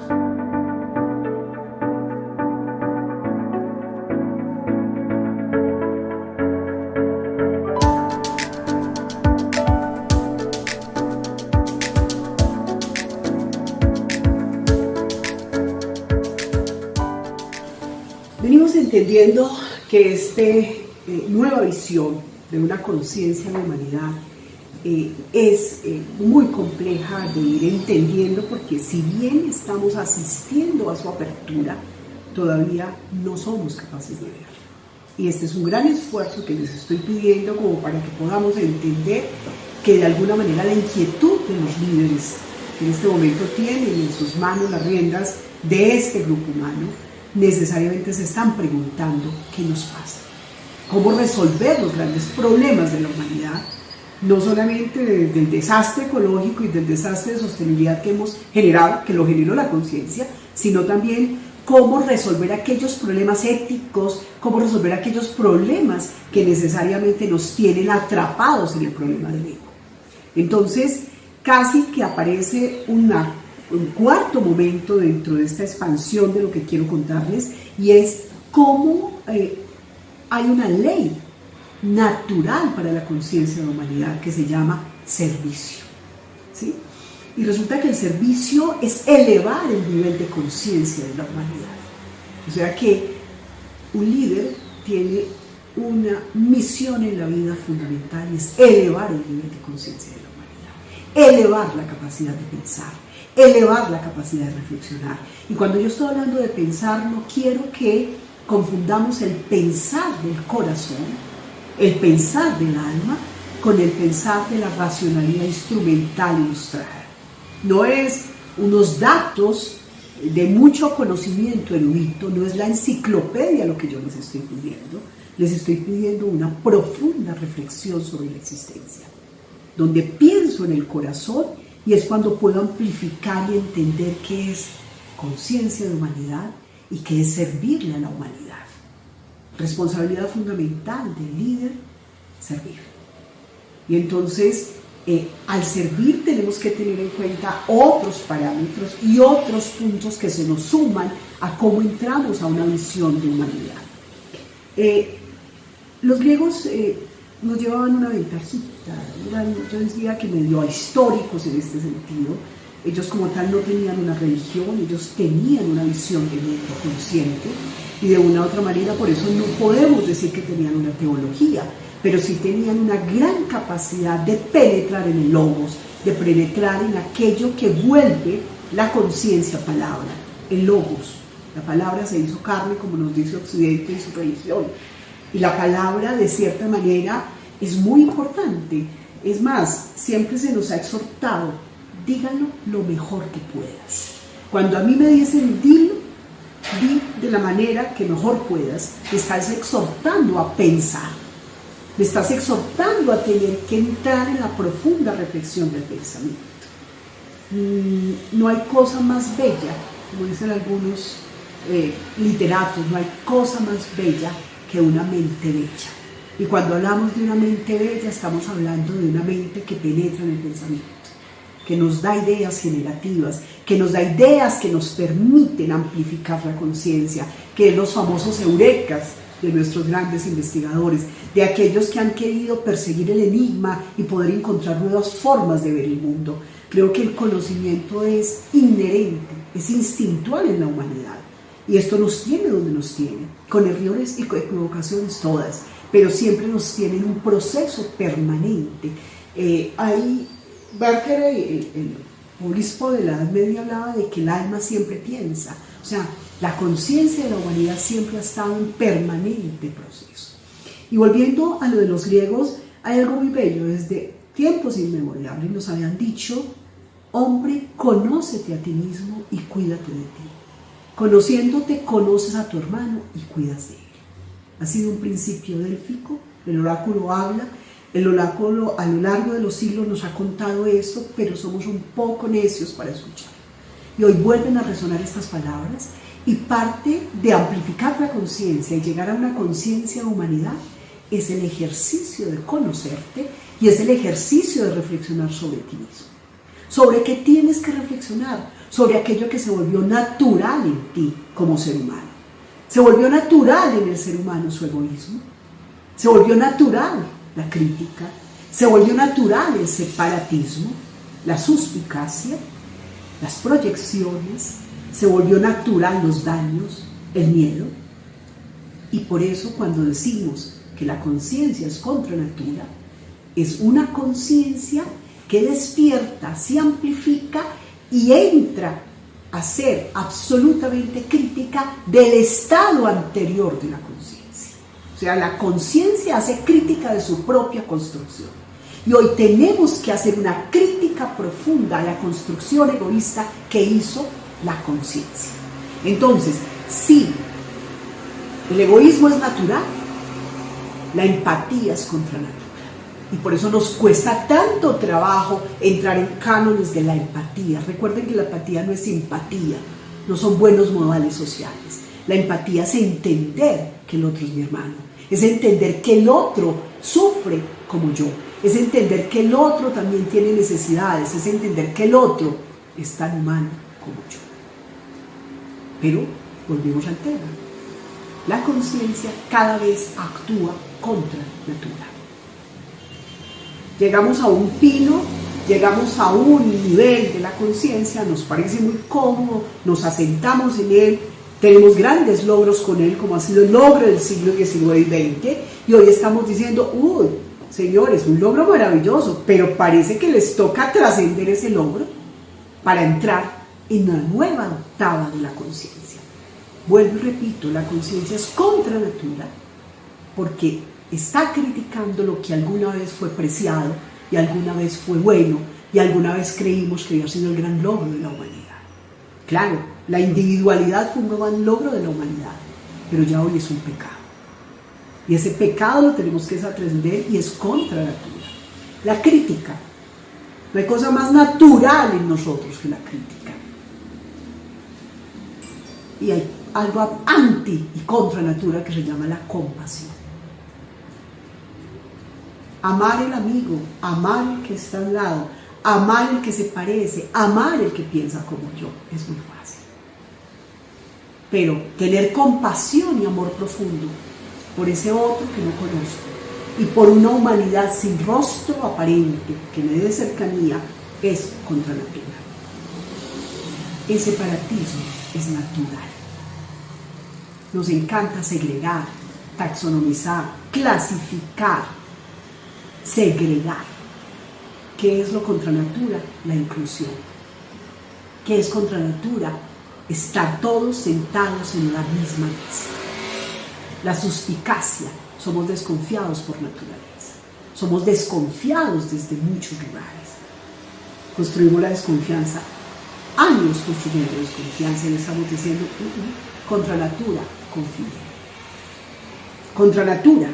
Venimos entendiendo que esta nueva visión de una conciencia de humanidad es muy compleja de ir entendiendo, porque si bien estamos asistiendo a su apertura, todavía no somos capaces de verlo. Y este es un gran esfuerzo que les estoy pidiendo como para que podamos entender que de alguna manera la inquietud de los líderes que en este momento tienen en sus manos las riendas de este grupo humano, necesariamente se están preguntando qué nos pasa, cómo resolver los grandes problemas de la humanidad, no solamente del desastre ecológico y del desastre de sostenibilidad que hemos generado, que lo generó la conciencia, sino también cómo resolver aquellos problemas éticos, cómo resolver aquellos problemas que necesariamente nos tienen atrapados en el problema del ego. Entonces, casi que aparece un cuarto momento dentro de esta expansión de lo que quiero contarles, y es cómo hay una ley natural para la conciencia de la humanidad que se llama servicio, ¿sí? Y resulta que el servicio es elevar el nivel de conciencia de la humanidad. O sea que un líder tiene una misión en la vida fundamental, y es elevar el nivel de conciencia de la humanidad, elevar la capacidad de pensar, elevar la capacidad de reflexionar. Y cuando yo estoy hablando de pensar, no quiero que confundamos el pensar del corazón, el pensar del alma, con el pensar de la racionalidad instrumental ilustrada. No es unos datos de mucho conocimiento erudito, no es la enciclopedia lo que yo les estoy pidiendo. Les estoy pidiendo una profunda reflexión sobre la existencia, donde pienso en el corazón y es cuando puedo amplificar y entender qué es conciencia de humanidad y qué es servirle a la humanidad. Responsabilidad fundamental del líder, servir. Y entonces, al servir tenemos que tener en cuenta otros parámetros y otros puntos que se nos suman a cómo entramos a una visión de humanidad. Los griegos nos llevaban una ventajita, yo decía que medio históricos en este sentido. Ellos como tal no tenían una religión, ellos tenían una visión de mundo consciente y de una u otra manera por eso no podemos decir que tenían una teología, pero sí tenían una gran capacidad de penetrar en el logos, de penetrar en aquello que vuelve la conciencia palabra, el logos. La palabra se hizo carne, como nos dice Occidente y su religión, y la palabra de cierta manera es muy importante. Es más, siempre se nos ha exhortado: díganlo lo mejor que puedas. Cuando a mí me dicen dilo, di de la manera que mejor puedas, me estás exhortando a pensar, me estás exhortando a tener que entrar en la profunda reflexión del pensamiento. No hay cosa más bella, como dicen algunos literatos, no hay cosa más bella que una mente bella. Y cuando hablamos de una mente bella, estamos hablando de una mente que penetra en el pensamiento, que nos da ideas generativas, que nos da ideas que nos permiten amplificar la conciencia, que es los famosos eurekas de nuestros grandes investigadores, de aquellos que han querido perseguir el enigma y poder encontrar nuevas formas de ver el mundo. Creo que el conocimiento es inherente, es instintual en la humanidad, y esto nos tiene donde nos tiene, con errores y con equivocaciones todas, pero siempre nos tiene en un proceso permanente. Barker, el obispo de la Edad Media, hablaba de que el alma siempre piensa, o sea, la conciencia de la humanidad siempre ha estado en permanente proceso. Y volviendo a lo de los griegos, hay algo muy bello. Desde tiempos inmemoriales nos habían dicho: hombre, conócete a ti mismo y cuídate de ti. Conociéndote, conoces a tu hermano y cuidas de él. Ha sido un principio délfico, el oráculo habla. El oráculo a lo largo de los siglos nos ha contado esto, pero somos un poco necios para escuchar. Y hoy vuelven a resonar estas palabras, y parte de amplificar la conciencia y llegar a una conciencia de humanidad es el ejercicio de conocerte y es el ejercicio de reflexionar sobre ti mismo. ¿Sobre qué tienes que reflexionar? Sobre aquello que se volvió natural en ti como ser humano. Se volvió natural en el ser humano su egoísmo. Se volvió natural la crítica, se volvió natural el separatismo, la suspicacia, las proyecciones, se volvió natural los daños, el miedo. Y por eso cuando decimos que la conciencia es contra natura, es una conciencia que despierta, se amplifica y entra a ser absolutamente crítica del estado anterior de la conciencia. O sea, la conciencia hace crítica de su propia construcción. Y hoy tenemos que hacer una crítica profunda a la construcción egoísta que hizo la conciencia. Entonces, sí, el egoísmo es natural, la empatía es contra natura. Y por eso nos cuesta tanto trabajo entrar en cánones de la empatía. Recuerden que la empatía no es simpatía, no son buenos modales sociales. La empatía es entender que el otro es mi hermano, es entender que el otro sufre como yo, es entender que el otro también tiene necesidades, es entender que el otro es tan humano como yo. Pero volvemos al tema. La conciencia cada vez actúa contra natura. Llegamos a un pino, llegamos a un nivel de la conciencia, nos parece muy cómodo, nos asentamos en él, tenemos grandes logros con él, como ha sido el logro del siglo XIX y XX, y hoy estamos diciendo, uy, señores, un logro maravilloso, pero parece que les toca trascender ese logro para entrar en una nueva octava de la conciencia. Vuelvo y repito, la conciencia es contra natura, porque está criticando lo que alguna vez fue preciado, y alguna vez fue bueno, y alguna vez creímos que había sido el gran logro de la humanidad. Claro, la individualidad fue un gran logro de la humanidad, pero ya hoy es un pecado. Y ese pecado lo tenemos que trascender y es contra natura. La crítica No hay cosa más natural en nosotros que la crítica. Y hay algo anti y contra natura que se llama la compasión. Amar el amigo, amar el que está al lado, amar el que se parece, amar el que piensa como yo, es muy fácil. Pero tener compasión y amor profundo por ese otro que no conozco y por una humanidad sin rostro aparente que me dé cercanía es contra natura. El separatismo es natural. Nos encanta segregar, taxonomizar, clasificar, segregar. ¿Qué es lo contra natura? La inclusión. ¿Qué es contra natura? Estar todos sentados en la misma mesa. La suspicacia. Somos desconfiados por naturaleza. Somos desconfiados desde muchos lugares. Construimos la desconfianza. Años construyendo desconfianza y estamos diciendo, contra natura, confía. Contra natura.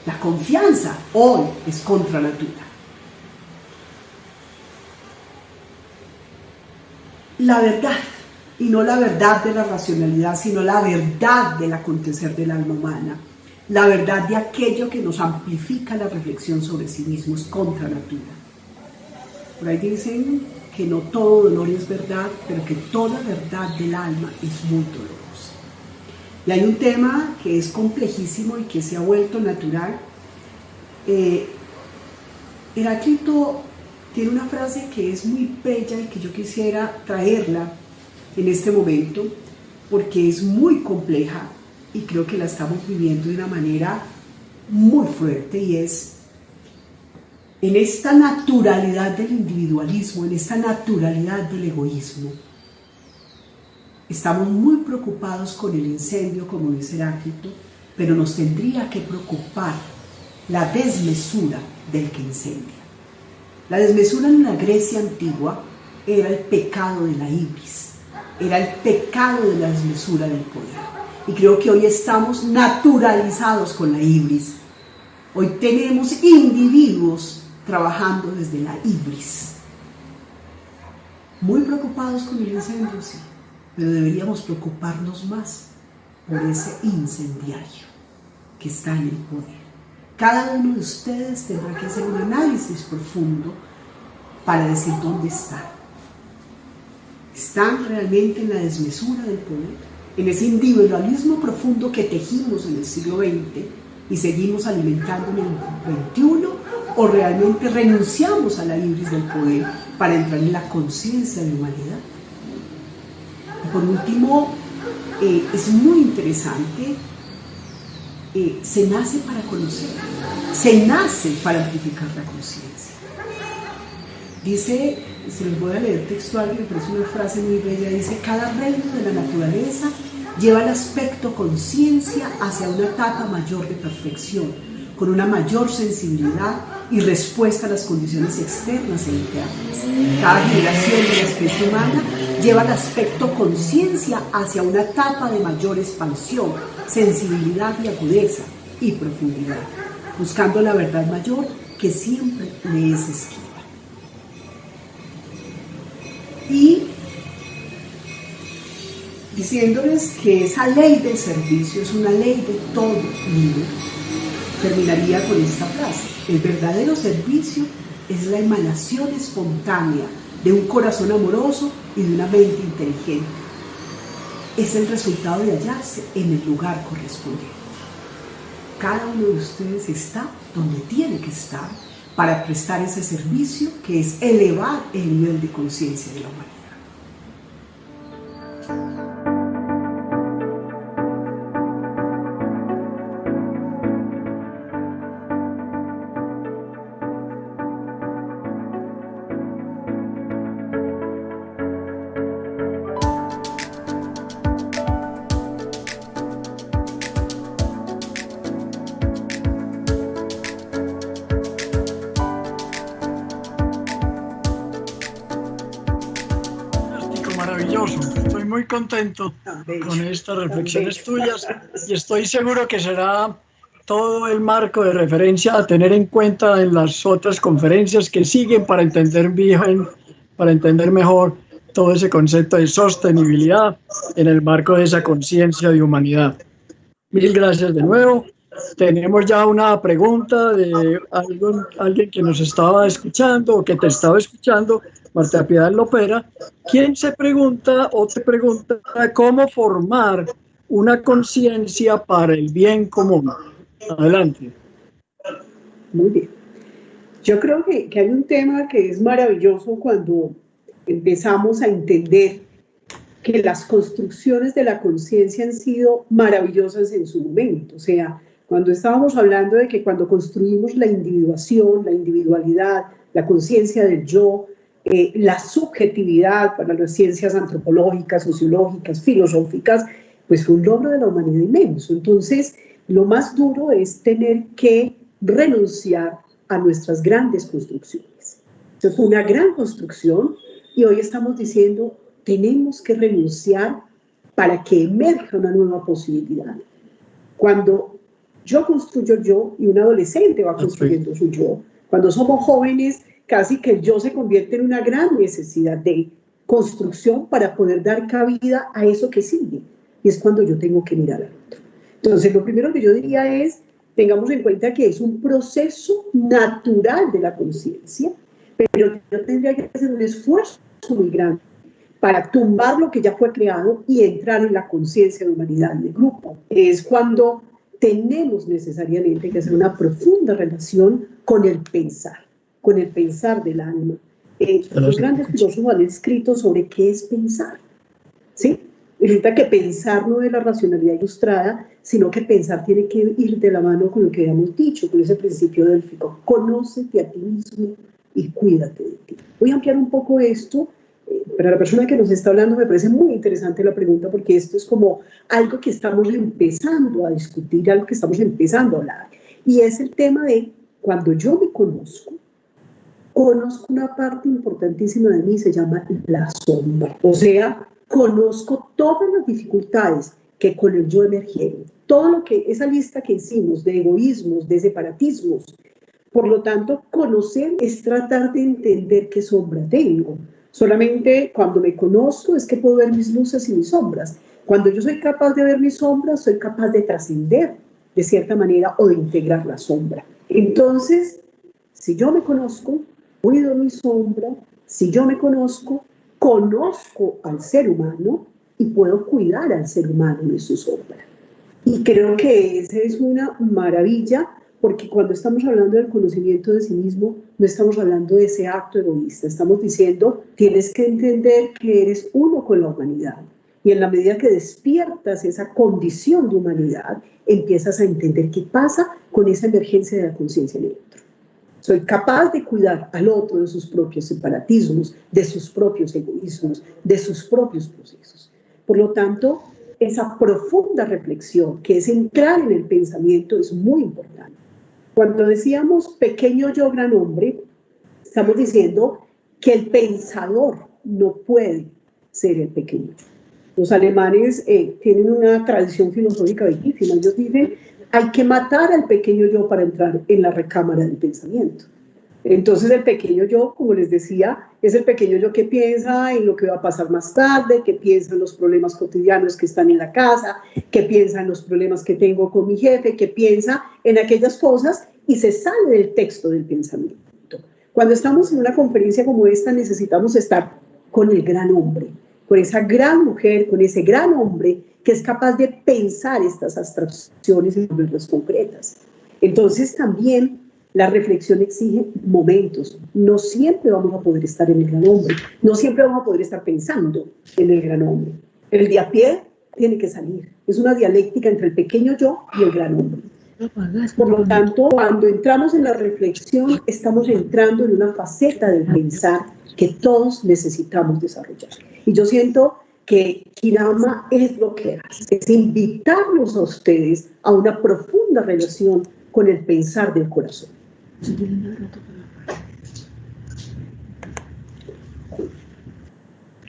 La confianza hoy es contra natura. La verdad, y no la verdad de la racionalidad, sino la verdad del acontecer del alma humana, la verdad de aquello que nos amplifica la reflexión sobre sí mismos contra natura. Por ahí dicen que no todo dolor es verdad, pero que toda verdad del alma es muy dolorosa. Y hay un tema que es complejísimo y que se ha vuelto natural. Heráclito tiene una frase que es muy bella y que yo quisiera traerla en este momento porque es muy compleja y creo que la estamos viviendo de una manera muy fuerte, y es: en esta naturalidad del individualismo, en esta naturalidad del egoísmo, estamos muy preocupados con el incendio, como dice Heráclito, pero nos tendría que preocupar la desmesura del que incendia. La desmesura en la Grecia antigua era el pecado de la ibris, era el pecado de la desmesura del poder. Y creo que hoy estamos naturalizados con la ibris. Hoy tenemos individuos trabajando desde la ibris. Muy preocupados con el incendio, sí, pero deberíamos preocuparnos más por ese incendiario que está en el poder. Cada uno de ustedes tendrá que hacer un análisis profundo para decir dónde están. ¿Están realmente en la desmesura del poder? ¿En ese individualismo profundo que tejimos en el siglo XX y seguimos alimentando en el XXI? ¿O realmente renunciamos a la ibris del poder para entrar en la conciencia de humanidad? Y por último, es muy interesante. Se nace para conocer, se nace para amplificar la conciencia. Dice, se les voy a leer textual, que me parece una frase muy bella, dice: cada reino de la naturaleza lleva el aspecto conciencia hacia una etapa mayor de perfección, con una mayor sensibilidad y respuesta a las condiciones externas e internas. Cada generación de la especie humana lleva el aspecto conciencia hacia una etapa de mayor expansión, sensibilidad y agudeza y profundidad, buscando la verdad mayor que siempre le es esquiva. Y diciéndoles que esa ley del servicio es una ley de todo mundo, terminaría con esta frase: el verdadero servicio es la emanación espontánea de un corazón amoroso y de una mente inteligente. Es el resultado de hallarse en el lugar correspondiente. Cada uno de ustedes está donde tiene que estar para prestar ese servicio, que es elevar el nivel de conciencia de la humanidad.
Maravilloso, estoy muy contento con estas reflexiones tuyas y estoy seguro que será todo el marco de referencia a tener en cuenta en las otras conferencias que siguen para entender bien, para entender mejor todo ese concepto de sostenibilidad en el marco de esa conciencia de humanidad. Mil gracias de nuevo. Tenemos ya una pregunta de alguien que nos estaba escuchando o que te estaba escuchando, Marta Piedad Lopera, quien se pregunta o te pregunta cómo formar una conciencia para el bien común. Adelante.
Muy bien. Yo creo que hay un tema que es maravilloso cuando empezamos a entender que las construcciones de la conciencia han sido maravillosas en su momento. O sea, cuando estábamos hablando de que cuando construimos la individuación, la individualidad, la conciencia del yo, la subjetividad para las ciencias antropológicas, sociológicas, filosóficas, pues fue un logro de la humanidad inmenso. Entonces, lo más duro es tener que renunciar a nuestras grandes construcciones. Eso fue una gran construcción y hoy estamos diciendo, tenemos que renunciar para que emerja una nueva posibilidad. Cuando yo construyo yo y un adolescente va construyendo su yo, cuando somos jóvenes, casi que el yo se convierte en una gran necesidad de construcción para poder dar cabida a eso que sigue. Y es cuando yo tengo que mirar al otro. Entonces, lo primero que yo diría es, tengamos en cuenta que es un proceso natural de la conciencia, pero yo tendría que hacer un esfuerzo muy grande para tumbar lo que ya fue creado y entrar en la conciencia de humanidad en el grupo. Es cuando tenemos necesariamente que hacer una profunda relación con el pensar del alma. Los grandes filósofos han escrito sobre qué es pensar, ¿sí? Resulta que pensar no es la racionalidad ilustrada, sino que pensar tiene que ir de la mano con lo que habíamos dicho, con ese principio délfico. Conócete a ti mismo y cuídate de ti. Voy a ampliar un poco esto. Para la persona que nos está hablando me parece muy interesante la pregunta porque esto es como algo que estamos empezando a discutir, algo que estamos empezando a hablar. Y es el tema de cuando yo me conozco una parte importantísima de mí, se llama la sombra. O sea, conozco todas las dificultades que con el yo emergieron. Todo lo que, esa lista que hicimos de egoísmos, de separatismos. Por lo tanto, conocer es tratar de entender qué sombra tengo. Solamente cuando me conozco es que puedo ver mis luces y mis sombras. Cuando yo soy capaz de ver mis sombras, soy capaz de trascender de cierta manera o de integrar la sombra. Entonces, si yo me conozco, cuido mi sombra. Si yo me conozco al ser humano y puedo cuidar al ser humano de su sombra. Y creo que esa es una maravilla, porque cuando estamos hablando del conocimiento de sí mismo, no estamos hablando de ese acto egoísta, estamos diciendo, tienes que entender que eres uno con la humanidad. Y en la medida que despiertas esa condición de humanidad, empiezas a entender qué pasa con esa emergencia de la conciencia en el otro. Soy capaz de cuidar al otro de sus propios separatismos, de sus propios egoísmos, de sus propios procesos. Por lo tanto, esa profunda reflexión, que es entrar en el pensamiento, es muy importante. Cuando decíamos pequeño yo, gran hombre, estamos diciendo que el pensador no puede ser el pequeño yo. Los alemanes tienen una tradición filosófica bellísima. Ellos dicen, hay que matar al pequeño yo para entrar en la recámara del pensamiento. Entonces el pequeño yo, como les decía, es el pequeño yo que piensa en lo que va a pasar más tarde, que piensa en los problemas cotidianos que están en la casa, que piensa en los problemas que tengo con mi jefe, que piensa en aquellas cosas y se sale del texto del pensamiento. Cuando estamos en una conferencia como esta, necesitamos estar con el gran hombre, con esa gran mujer, con ese gran hombre que es capaz de pensar estas abstracciones y volverlas concretas. Entonces también la reflexión exige momentos. No siempre vamos a poder estar en el gran hombre, no siempre vamos a poder estar pensando en el gran hombre. El de a pie tiene que salir. Es una dialéctica entre el pequeño yo y el gran hombre. Por lo tanto, cuando entramos en la reflexión, estamos entrando en una faceta del pensar que todos necesitamos desarrollar. Y yo siento que Kirama es lo que hace, es invitarlos a ustedes a una profunda relación con el pensar del corazón.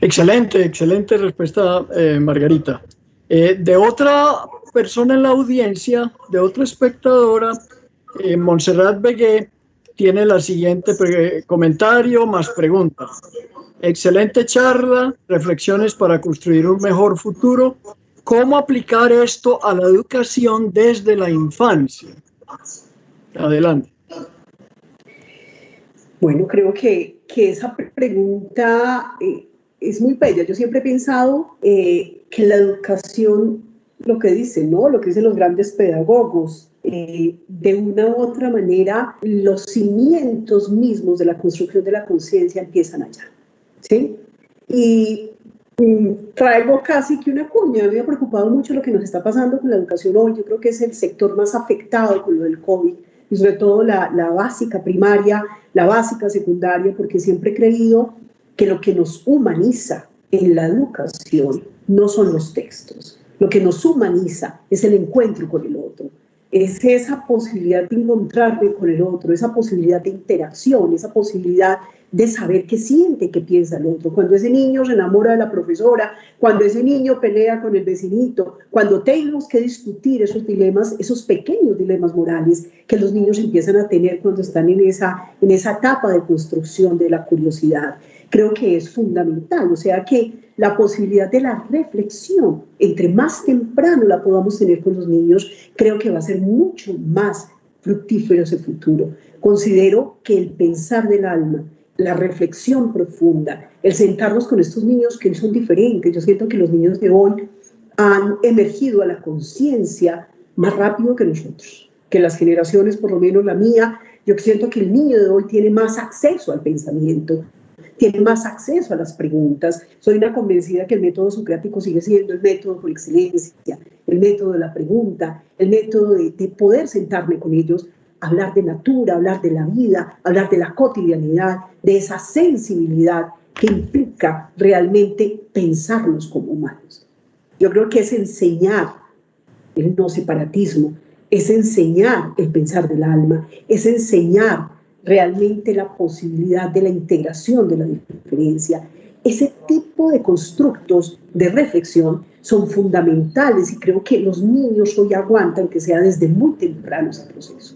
Excelente respuesta, Margarita. De otra persona en la audiencia, de otra espectadora, Montserrat Begué, tiene la siguiente comentario más pregunta. Excelente charla, reflexiones para construir un mejor futuro. ¿Cómo aplicar esto a la educación desde la infancia? Adelante.
Bueno, creo que esa pregunta es muy bella. Yo siempre he pensado que la educación, lo que dicen, ¿no? Lo que dicen los grandes pedagogos, de una u otra manera, los cimientos mismos de la construcción de la conciencia empiezan allá, ¿sí? Y traigo casi que una cuña. A mí me ha preocupado mucho lo que nos está pasando con la educación hoy. Yo creo que es el sector más afectado con lo del COVID, y sobre todo la básica primaria, la básica secundaria, porque siempre he creído que lo que nos humaniza en la educación no son los textos. Lo que nos humaniza es el encuentro con el otro, es esa posibilidad de encontrarme con el otro, esa posibilidad de interacción, esa posibilidad de saber qué siente, qué piensa el otro. Cuando ese niño se enamora de la profesora, cuando ese niño pelea con el vecinito, cuando tenemos que discutir esos dilemas, esos pequeños dilemas morales que los niños empiezan a tener cuando están en esa etapa de construcción de la curiosidad, creo que es fundamental. O sea que la posibilidad de la reflexión, entre más temprano la podamos tener con los niños, creo que va a ser mucho más fructífero ese futuro. Considero que el pensar del alma, la reflexión profunda, el sentarnos con estos niños que son diferentes. Yo siento que los niños de hoy han emergido a la conciencia más rápido que nosotros, que las generaciones, por lo menos la mía. Yo siento que el niño de hoy tiene más acceso al pensamiento, tiene más acceso a las preguntas. Soy una convencida que el método socrático sigue siendo el método por excelencia, el método de la pregunta, el método de poder sentarme con ellos, hablar de natura, hablar de la vida, hablar de la cotidianidad, de esa sensibilidad que implica realmente pensarnos como humanos. Yo creo que es enseñar el no separatismo, es enseñar el pensar del alma, es enseñar realmente la posibilidad de la integración de la diferencia. Ese tipo de constructos de reflexión son fundamentales y creo que los niños hoy aguantan que sea desde muy temprano ese proceso.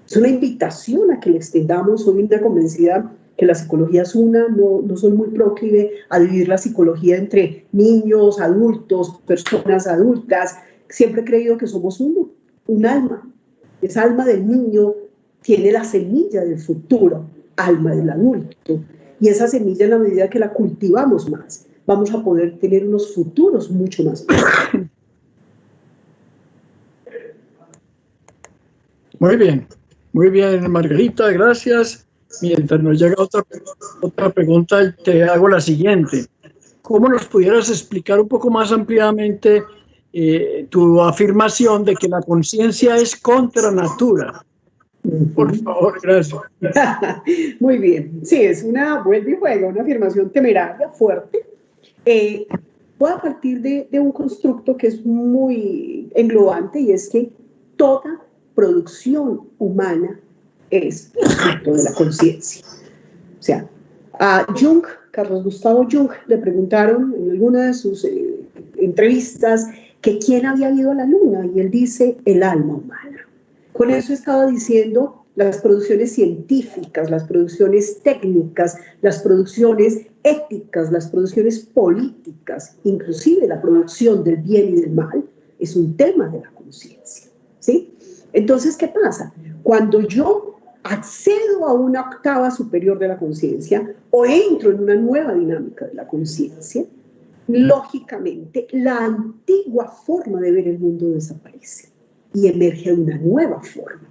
Es una invitación a que le extendamos. Soy una convencida que la psicología es una, no soy muy proclive a dividir la psicología entre niños, adultos, personas adultas. Siempre he creído que somos uno, un alma. Esa alma del niño tiene la semilla del futuro, alma del adulto. Y esa semilla, en la medida que la cultivamos más, vamos a poder tener unos futuros mucho más.
Muy bien, Margarita, gracias. Mientras nos llega otra pregunta, te hago la siguiente. ¿Cómo nos pudieras explicar un poco más ampliamente tu afirmación de que la conciencia es contra natura? Por favor, gracias.
Muy bien. Sí, es una vuelve y juega, una afirmación temeraria, fuerte. Voy a partir de un constructo que es muy englobante, y es que toda producción humana es fruto de la conciencia. O sea, a Jung, Carlos Gustavo Jung, le preguntaron en alguna de sus entrevistas que quién había ido a la luna, y él dice el alma humana. Con eso estaba diciendo las producciones científicas, las producciones técnicas, las producciones éticas, las producciones políticas, inclusive la producción del bien y del mal, es un tema de la conciencia, ¿sí? Entonces, ¿qué pasa? Cuando yo accedo a una octava superior de la conciencia o entro en una nueva dinámica de la conciencia, lógicamente la antigua forma de ver el mundo desaparece y emerge una nueva forma.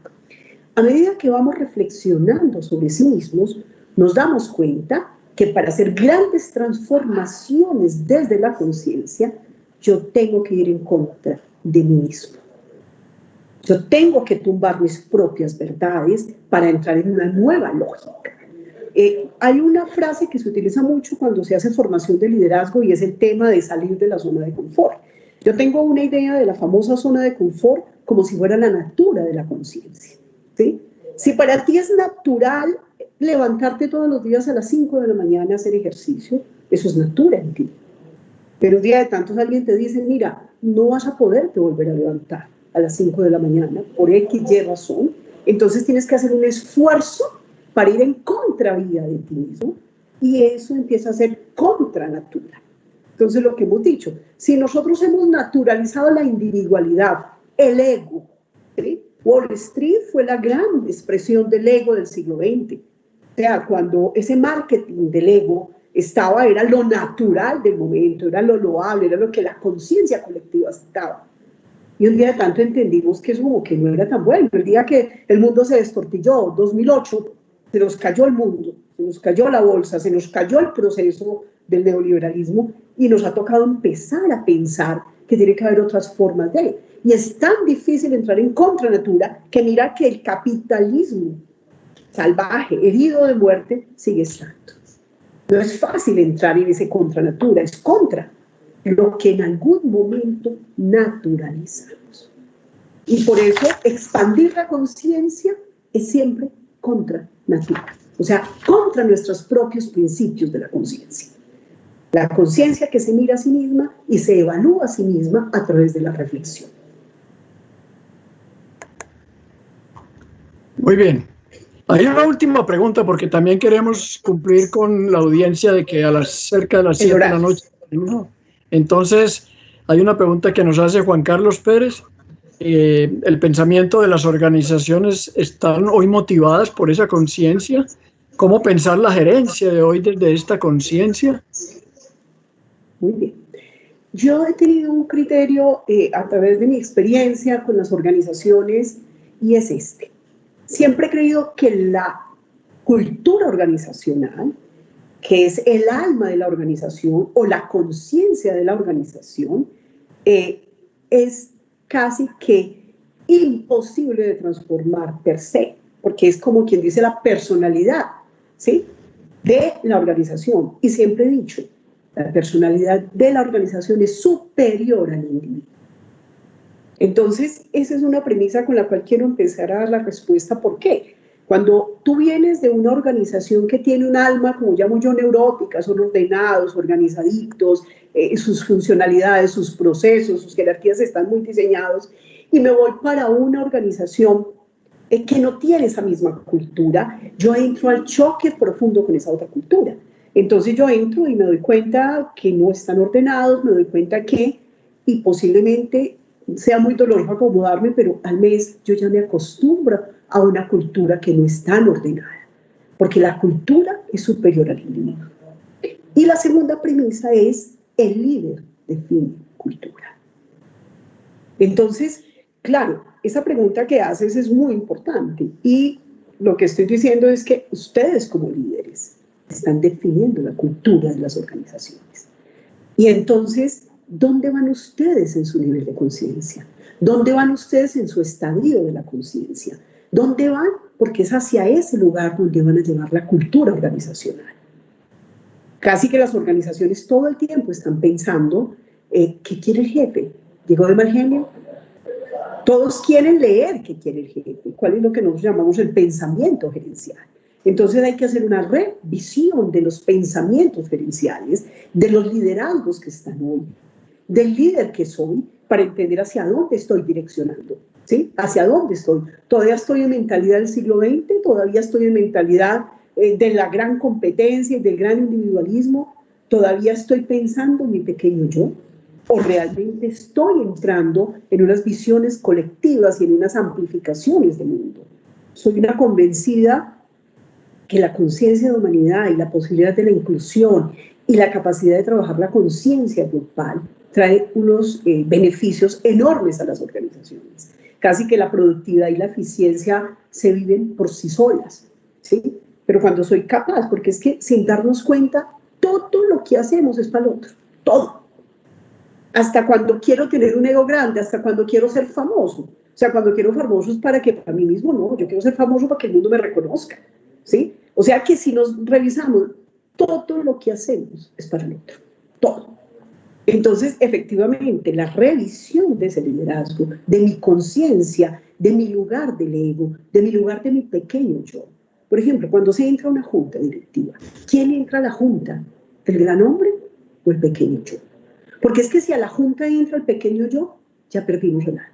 A medida que vamos reflexionando sobre sí mismos, nos damos cuenta que para hacer grandes transformaciones desde la conciencia, yo tengo que ir en contra de mí mismo. Yo tengo que tumbar mis propias verdades para entrar en una nueva lógica. Hay una frase que se utiliza mucho cuando se hace formación de liderazgo, y es el tema de salir de la zona de confort. Yo tengo una idea de la famosa zona de confort como si fuera la natura de la conciencia, ¿sí? Si para ti es natural levantarte todos los días a las 5 de la mañana a hacer ejercicio, eso es natura en ti. Pero un día de tantos alguien te dice, mira, no vas a poderte volver a levantar a las 5 de la mañana por X, Y razón, entonces tienes que hacer un esfuerzo para ir en contravía de ti mismo, y eso empieza a ser contra natura. Entonces lo que hemos dicho, si nosotros hemos naturalizado la individualidad, el ego, ¿sí? Wall Street fue la gran expresión del ego del siglo XX. O sea, cuando ese marketing del ego era lo natural del momento, era lo loable, era lo que la conciencia colectiva estaba. Y un día de tanto entendimos que eso como que no era tan bueno. El día que el mundo se destortilló, 2008, se nos cayó el mundo, se nos cayó la bolsa, se nos cayó el proceso del neoliberalismo, y nos ha tocado empezar a pensar que tiene que haber otras formas de. Y es tan difícil entrar en contra natura que mira que el capitalismo salvaje, herido de muerte, sigue estando. No es fácil entrar en ese contra natura, es contra lo que en algún momento naturalizamos. Y por eso expandir la conciencia es siempre contra natura, o sea, contra nuestros propios principios de la conciencia. La conciencia que se mira a sí misma y se evalúa a sí misma a través de la reflexión.
Muy bien. Hay una última pregunta, porque también queremos cumplir con la audiencia de que cerca de las 7 de la noche. Entonces, hay una pregunta que nos hace Juan Carlos Pérez. ¿El pensamiento de las organizaciones están hoy motivadas por esa conciencia? ¿Cómo pensar la gerencia de hoy desde esta conciencia?
Muy bien. Yo he tenido un criterio a través de mi experiencia con las organizaciones, y es este. Siempre he creído que la cultura organizacional, que es el alma de la organización o la conciencia de la organización, es casi que imposible de transformar per se, porque es como quien dice la personalidad, ¿sí?, de la organización. Y siempre he dicho, la personalidad de la organización es superior al individuo. Entonces, esa es una premisa con la cual quiero empezar a dar la respuesta. ¿Por qué? Cuando tú vienes de una organización que tiene un alma, como llamo yo, neurótica, son ordenados, organizaditos, sus funcionalidades, sus procesos, sus jerarquías están muy diseñados, y me voy para una organización que no tiene esa misma cultura, yo entro al choque profundo con esa otra cultura. Entonces yo entro y me doy cuenta que no están ordenados, me doy cuenta que, y posiblemente sea muy doloroso acomodarme, pero al mes yo ya me acostumbro a una cultura que no es tan ordenada, porque la cultura es superior al individuo. Y la segunda premisa es: el líder define cultura. Entonces, claro, esa pregunta que haces es muy importante, y lo que estoy diciendo es que ustedes como líderes están definiendo la cultura de las organizaciones. Y entonces, ¿dónde van ustedes en su nivel de conciencia? ¿Dónde van ustedes en su estadio de la conciencia? ¿Dónde van? Porque es hacia ese lugar donde van a llevar la cultura organizacional. Casi que las organizaciones todo el tiempo están pensando, ¿qué quiere el jefe? ¿Llegó de mal genio? Todos quieren leer qué quiere el jefe, cuál es lo que nosotros llamamos el pensamiento gerencial. Entonces hay que hacer una revisión de los pensamientos gerenciales, de los liderazgos que están hoy, del líder que soy, para entender hacia dónde estoy direccionando, ¿sí? Hacia dónde estoy. Todavía estoy en mentalidad del siglo XX, todavía estoy en mentalidad de la gran competencia y del gran individualismo, todavía estoy pensando en mi pequeño yo, o realmente estoy entrando en unas visiones colectivas y en unas amplificaciones del mundo. Soy una convencida que la conciencia de humanidad y la posibilidad de la inclusión y la capacidad de trabajar la conciencia grupal trae unos beneficios enormes a las organizaciones. Casi que la productividad y la eficiencia se viven por sí solas, ¿sí? Pero cuando soy capaz, porque es que sin darnos cuenta, todo lo que hacemos es para el otro, todo. Hasta cuando quiero tener un ego grande, hasta cuando quiero ser famoso. O sea, cuando quiero famoso es para que para mí mismo, no, yo quiero ser famoso para que el mundo me reconozca, ¿sí? O sea que si nos revisamos, todo lo que hacemos es para el otro, todo. Entonces, efectivamente, la revisión de ese liderazgo, de mi conciencia, de mi lugar del ego, de mi lugar de mi pequeño yo. Por ejemplo, cuando se entra a una junta directiva, ¿quién entra a la junta? ¿El gran hombre o el pequeño yo? Porque es que si a la junta entra el pequeño yo, ya perdimos el año.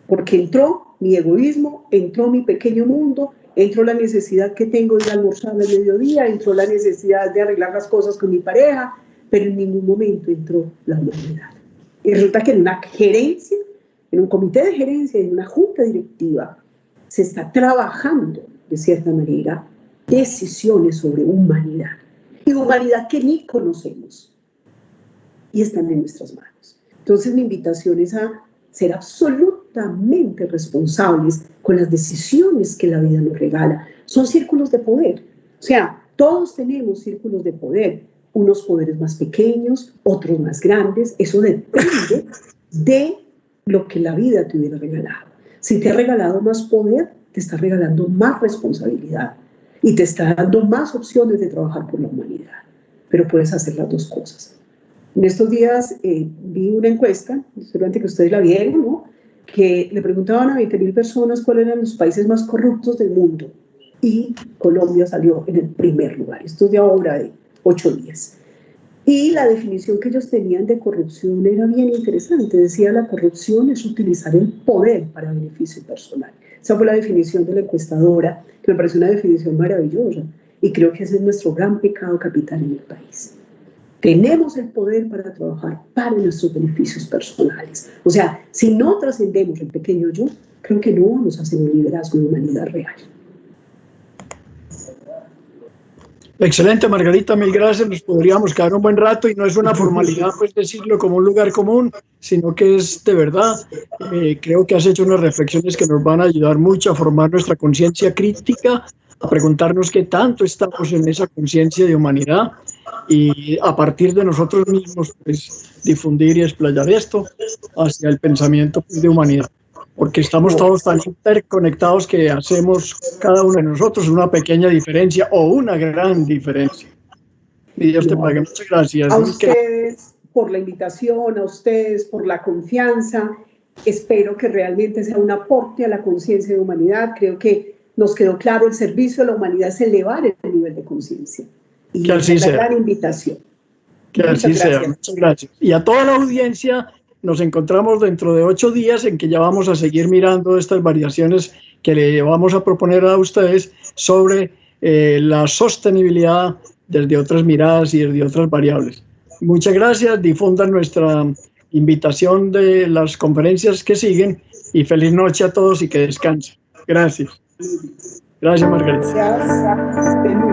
Porque entró mi egoísmo, entró mi pequeño mundo, entró la necesidad que tengo de almorzar al mediodía, entró la necesidad de arreglar las cosas con mi pareja, pero en ningún momento entró la humanidad. Y resulta que en una gerencia, en un comité de gerencia, en una junta directiva, se está trabajando, de cierta manera, decisiones sobre humanidad. Y humanidad que ni conocemos. Y están en nuestras manos. Entonces mi invitación es a ser absolutamente responsables con las decisiones que la vida nos regala. Son círculos de poder. O sea, todos tenemos círculos de poder. Unos poderes más pequeños, otros más grandes. Eso depende de lo que la vida te hubiera regalado. Si te ha regalado más poder, te está regalando más responsabilidad y te está dando más opciones de trabajar por la humanidad. Pero puedes hacer las dos cosas. En estos días vi una encuesta, seguramente que ustedes la vieron, ¿no? Que le preguntaban a 20.000 personas cuáles eran los países más corruptos del mundo. Y Colombia salió en el primer lugar. Esto es de ahora de 8 días. Y la definición que ellos tenían de corrupción era bien interesante. Decía, la corrupción es utilizar el poder para beneficio personal. Esa fue la definición de la encuestadora, que me pareció una definición maravillosa. Y creo que ese es nuestro gran pecado capital en el país. Tenemos el poder para trabajar para nuestros beneficios personales. O sea, si no trascendemos el pequeño yo, creo que no vamos a hacer un liderazgo de humanidad real.
Excelente, Margarita, mil gracias. Nos podríamos quedar un buen rato y no es una formalidad pues decirlo como un lugar común, sino que es de verdad. Creo que has hecho unas reflexiones que nos van a ayudar mucho a formar nuestra conciencia crítica, a preguntarnos qué tanto estamos en esa conciencia de humanidad y a partir de nosotros mismos pues, difundir y explayar esto hacia el pensamiento pues, de humanidad. Porque estamos todos tan interconectados que hacemos cada uno de nosotros una pequeña diferencia o una gran diferencia. Y Dios te pague. Muchas gracias.
A ustedes por la invitación, a ustedes por la confianza. Espero que realmente sea un aporte a la conciencia de humanidad. Creo que nos quedó claro, el servicio a la humanidad es elevar el nivel de conciencia. Y
que así
es la
sea.
gran invitación.
Que así sea. Muchas gracias. Y a toda la audiencia, nos encontramos dentro de 8 días en que ya vamos a seguir mirando estas variaciones que le vamos a proponer a ustedes sobre la sostenibilidad desde otras miradas y desde otras variables. Muchas gracias, difundan nuestra invitación de las conferencias que siguen y feliz noche a todos y que descansen. Gracias. Gracias, Margarita.
Gracias.